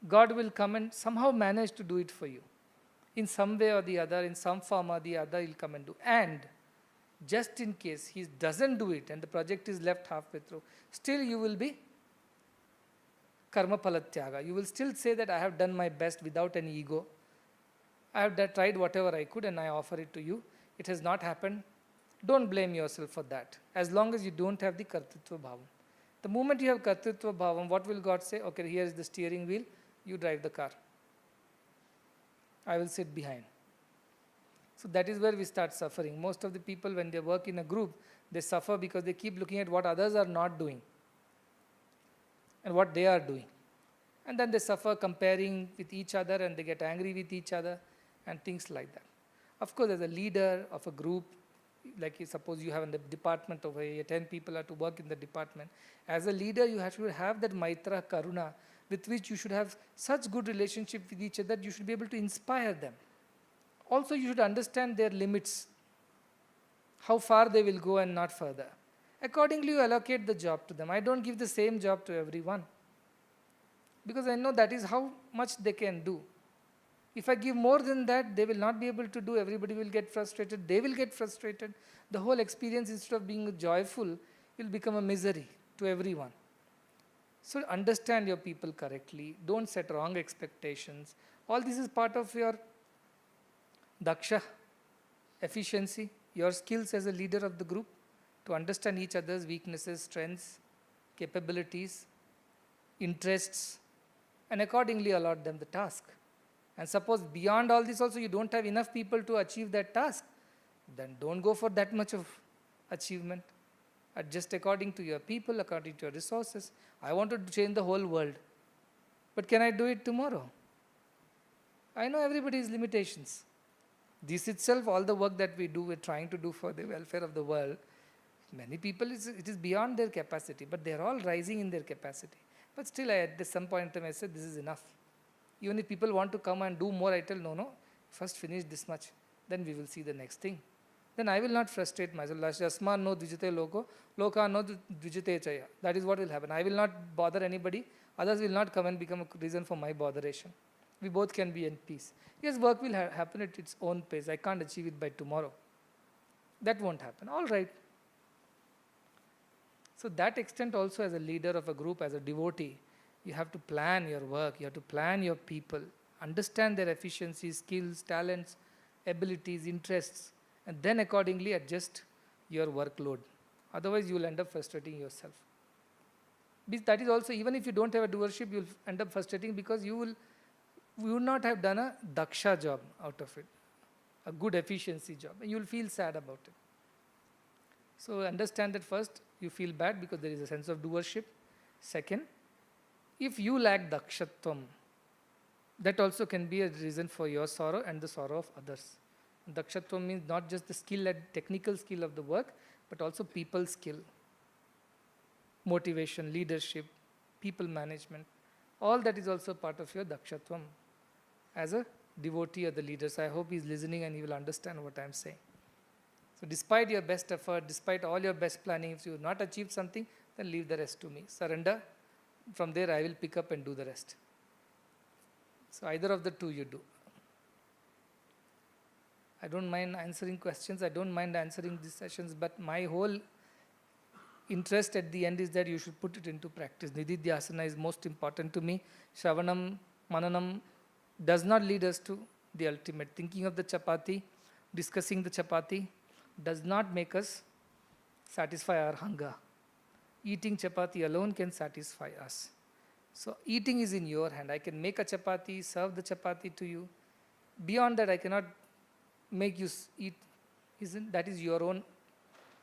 God will come and somehow manage to do it for you. In some way or the other, in some form or the other, He'll come and do. And just in case He doesn't do it and the project is left halfway through, still you will be karma palatyaga. You will still say that I have done my best without any ego. I have tried whatever I could and I offer it to you. It has not happened. Don't blame yourself for that. As long as you don't have the kartritva bhavam. The moment you have kartritva bhavam, what will God say? Okay, here is the steering wheel. You drive the car. I will sit behind. So that is where we start suffering. Most of the people, when they work in a group, they suffer because they keep looking at what others are not doing and what they are doing. And then they suffer comparing with each other and they get angry with each other and things like that. Of course, as a leader of a group, like suppose you have in the department over here, 10 people are to work in the department. As a leader, you have to have that maitra, karuna, with which you should have such good relationship with each other that you should be able to inspire them. Also, you should understand their limits, how far they will go and not further. Accordingly, you allocate the job to them. I don't give the same job to everyone because I know that is how much they can do. If I give more than that, they will not be able to do. Everybody will get frustrated. They will get frustrated. The whole experience, instead of being joyful, will become a misery to everyone. So understand your people correctly. Don't set wrong expectations. All this is part of your daksha, efficiency, your skills as a leader of the group, to understand each other's weaknesses, strengths, capabilities, interests, and accordingly allot them the task. And suppose beyond all this also you don't have enough people to achieve that task, then don't go for that much of achievement. Adjust according to your people, according to your resources. I want to change the whole world. But can I do it tomorrow? I know everybody's limitations. This itself, all the work that we do, we're trying to do for the welfare of the world, many people, it is beyond their capacity, but they're all rising in their capacity. But still, at some point in time, I said, this is enough. Even if people want to come and do more, I tell, no, first finish this much, then we will see the next thing. Then I will not frustrate myself. Yasma no dvijate loko, loka no dvijate chaya. That is what will happen. I will not bother anybody. Others will not come and become a reason for my botheration. We both can be in peace. Yes, work will happen at its own pace. I can't achieve it by tomorrow. That won't happen. All right. So that extent also, as a leader of a group, as a devotee, you have to plan your work, you have to plan your people, understand their efficiencies, skills, talents, abilities, interests, and then accordingly adjust your workload. Otherwise, you will end up frustrating yourself. That is also, even if you don't have a doership, you will end up frustrating because you will not have done a daksha job out of it, a good efficiency job, and you will feel sad about it. So understand that first, you feel bad because there is a sense of doership. Second, if you lack dakshatvam, that also can be a reason for your sorrow and the sorrow of others. Dakshatvam means not just the skill and technical skill of the work, but also people skill, motivation, leadership, people management. All that is also part of your dakshatvam as a devotee of the leaders. I hope he is listening and he will understand what I am saying. So despite your best effort, despite all your best planning, if you have not achieved something, then leave the rest to me. Surrender. From there, I will pick up and do the rest. So either of the two you do. I don't mind answering questions. I don't mind answering these sessions. But my whole interest at the end is that you should put it into practice. Nididhyasana is most important to me. Shravanam, Mananam does not lead us to the ultimate. Thinking of the chapati, discussing the chapati, does not make us satisfy our hunger. Eating chapati alone can satisfy us. So eating is in your hand. I can make a chapati, serve the chapati to you. Beyond that, I cannot make you eat. That is your own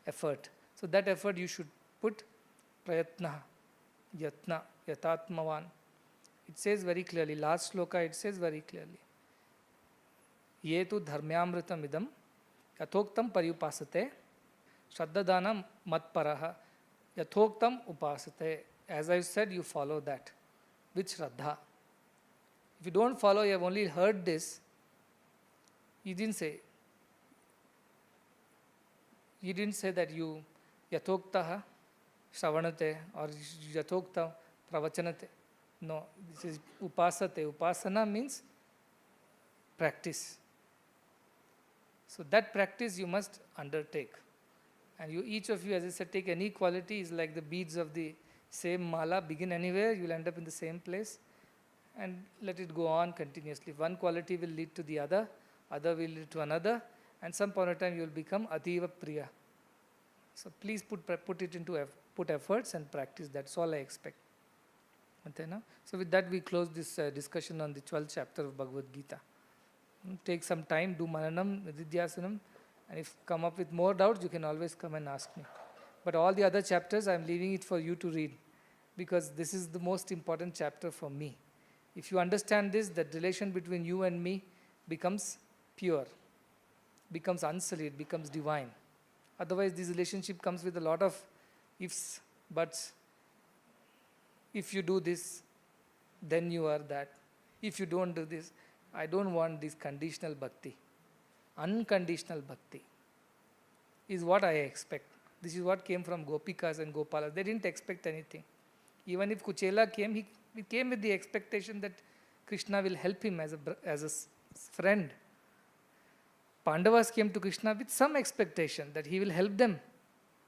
effort. So that effort you should put prayatna, yatna, yatatmavan. It says very clearly, last sloka it says very clearly. Yetu dharmyamritam idam yathoktam paryupasate shraddadana matparaha yathoktam upasate. As I said, you follow that with shraddha. If you don't follow, you have only heard this. He didn't say that you yathoktaha shravanate or yathokta pravachanate. No, this is upasate. Upasana means practice. So that practice you must undertake. And you, each of you, as I said, take any quality, is like the beads of the same mala, begin anywhere, you will end up in the same place, and let it go on continuously. One quality will lead to the other will lead to another, and some point of time you will become ativa priya. So please put efforts and practice. That's all I expect. So with that we close this discussion on the 12th chapter of Bhagavad Gita. Take some time, do mananam, nididhyasanam, and if come up with more doubts, you can always come and ask me. But all the other chapters, I am leaving it for you to read, because this is the most important chapter for me. If you understand this, that relation between you and me becomes pure, becomes unsullied, becomes divine. Otherwise, this relationship comes with a lot of ifs, buts. If you do this, then you are that. If you don't do this, I don't want this conditional bhakti. Unconditional bhakti is what I expect. This is what came from Gopikas and Gopalas. They didn't expect anything. Even if Kuchela came, he came with the expectation that Krishna will help him as a friend. Pandavas came to Krishna with some expectation that he will help them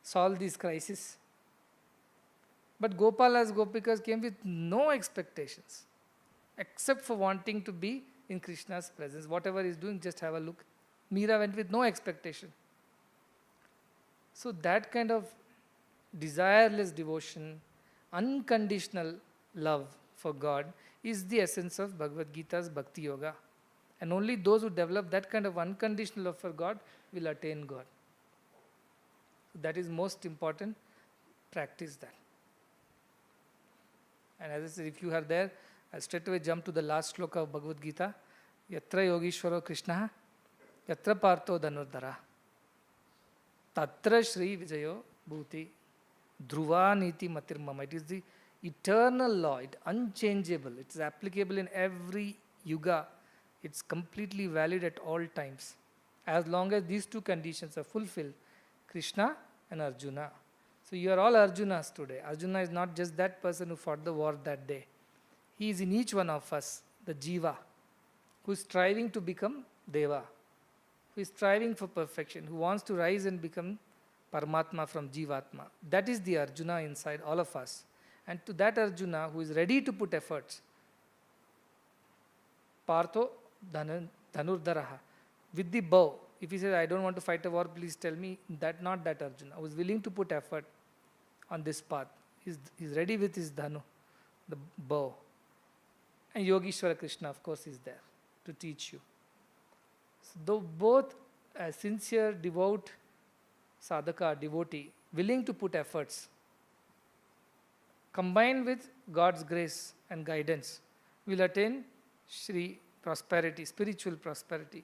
solve this crisis. But Gopalas, Gopikas came with no expectations, except for wanting to be in Krishna's presence. Whatever he's doing, just have a look. Meera went with no expectation. So that kind of desireless devotion, unconditional love for God is the essence of Bhagavad Gita's Bhakti Yoga. And only those who develop that kind of unconditional love for God will attain God. That is most important. Practice that. And as I said, if you are there, I'll straight away jump to the last sloka of Bhagavad Gita. Yatra Yogeshwaro Krishna, Yatra Partho Dhanurdhara, Tatra Shri Vijayo Bhuti, Dhruva Niti Matirmama. It is the eternal law, it's unchangeable. It's applicable in every yuga. It's completely valid at all times. As long as these two conditions are fulfilled, Krishna and Arjuna. So you are all Arjunas today. Arjuna is not just that person who fought the war that day. He is in each one of us, the Jiva, who is striving to become Deva, who is striving for perfection, who wants to rise and become Paramatma from Jivatma. That is the Arjuna inside all of us. And to that Arjuna who is ready to put efforts, Partho Dhanurdharaha, with the bow. If he says, I don't want to fight a war, please tell me, not that Arjuna, who is willing to put effort on this path. He's ready with his dhanu, the bow. And Yogeshwara Krishna, of course, is there to teach you. So though both a sincere, devout sadhaka, devotee, willing to put efforts, combined with God's grace and guidance, will attain Shri prosperity, spiritual prosperity.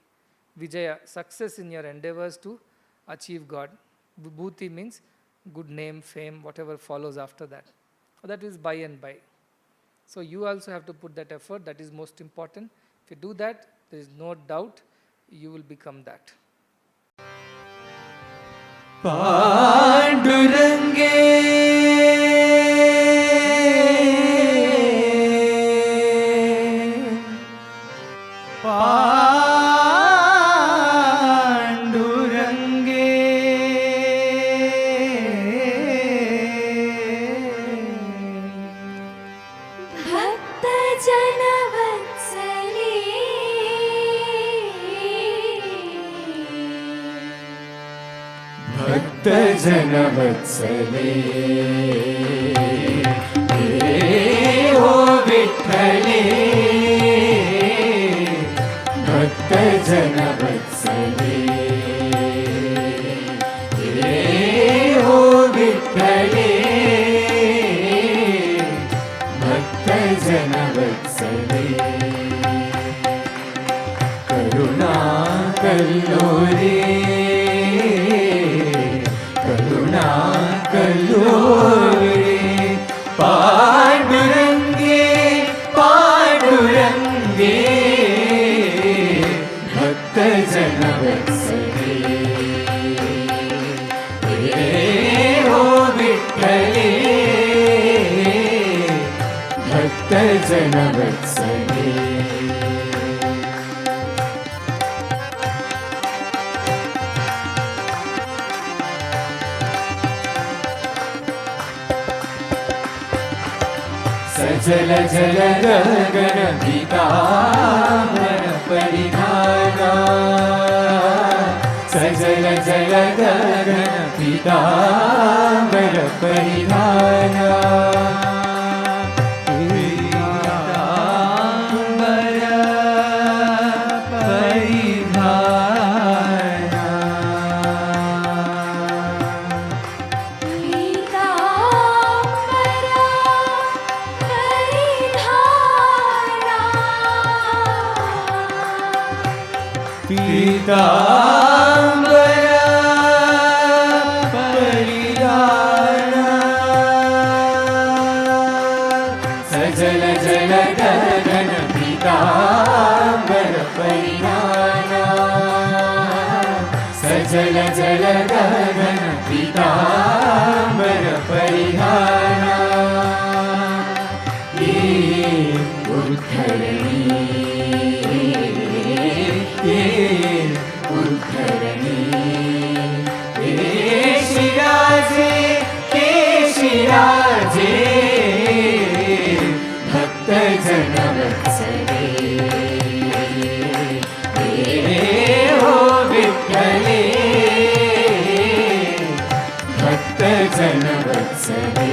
Vijaya, success in your endeavors to achieve God. Vibhuti means good name, fame, whatever follows after that. That is by and by. So you also have to put that effort. That is most important. If you do that, there is no doubt you will become that. भक्तजनवत्सले हे हो विठ्ठले भक्तजनवत्सले हे हो विठ्ठले भक्तजनवत्सले करुणा कल्लोरे करुणा कल्लोरे पांडुरंगे पांडुरंगे भक्तजनवत्सले हे हो विठ्ठले भक्तजनवत्सले सजल जल गगन पीतांबर परिधाना सजल जल गगन पीतांबर परिधाना पीतांबर परिधाना पीतांबर परिधाना सजल जल गगन पीतांबर परिधाना सजल जल गगन पीतांबर परिधाना ये उद्धरणी उद्धरणी शिराजे केशिराजे भक्तजनवत्सले हे हो विठ्ठले भक्तजनवत्सले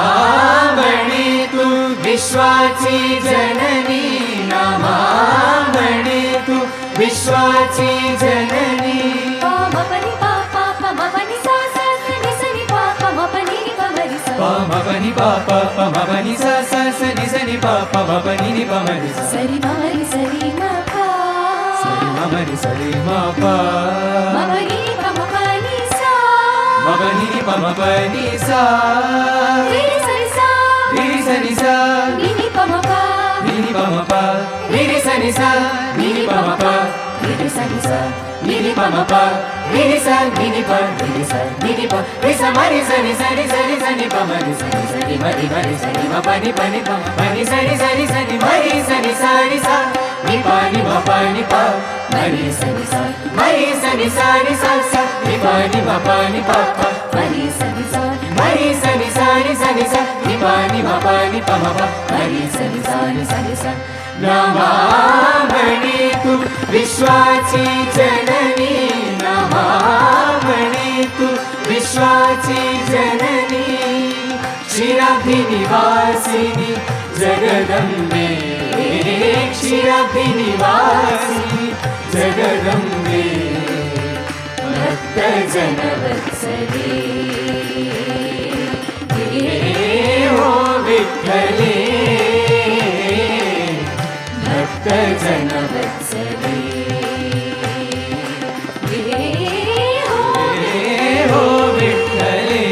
नामावणी तू विश्वाची जननी नामावणी तू विश्वाची जननी पमपनि पापा पमपनि सा सा नि सनि पापा मपनि पमरि सा पमपनि पापा पमपनि सा सा सनि सनि पापा मपनि नि पमरि सा सरि ममरि सरि मपा सरि ममरि सरि मपा मपनि पमपनि सा मपनि नि पमपनि सा रि सरि सा रि सनि सा नि पमपा रि पमपा रि सनि सा नि पमपा रि सनि सा नि पमपा रि सा नि प रि सा नि प रि सा मरि सनि सरि सरि सनि पमरि सनि सनि मरि मरि सनि मपनि पनि पमपनि सरि सरि सनि मरि सनि सरि सा नि पनि मपनि प मरि सनि सा मरि सनि सरि सा सा नि पनि मपनि प मरि सनि सा मरि सनि सरि सनि सा नि पनि मपनि प मप मरि सनि सा नि सनि सा नामावणी तू विश्वाची जननी नामावणी तू विश्वाची जननी क्षीराब्धिनिवासिनी जगदम्बे क्षीराब्धिनिवासिनी जगदम्बे भक्तजनवत्सले हे हो विठ्ठले भक्तजनवत्सले हे हो विठ्ठले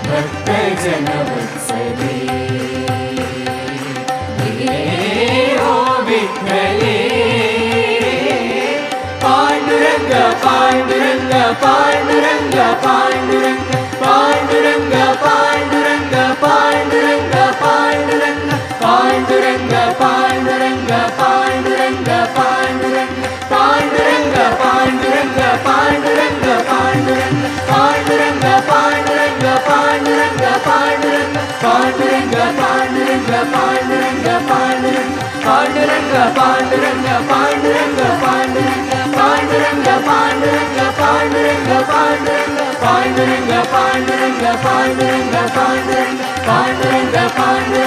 भक्तजनवत्सले हे हो विठ्ठले पांडुरंग पांडुरंग पांडुरंग पांडुरंग पांडुरंग पांडुरंग पांडुरंग पांडुरंग पांडुरंग पांडुरंग पांडुरंग पांडुरंग पांडुरंग पांडुरंग पांडुरंग पांडुरंग पांडुरंग पांडुरंग पांडुरंग पांडुरंग पांडुरंग पांडुरंग पांडुरंग पांडुरंग पांडुरंग पांडुरंग पांडुरंग पांडुरंग पांडुरंग पांडुरंग पांडुरंग पांडुरंग पांडुरंग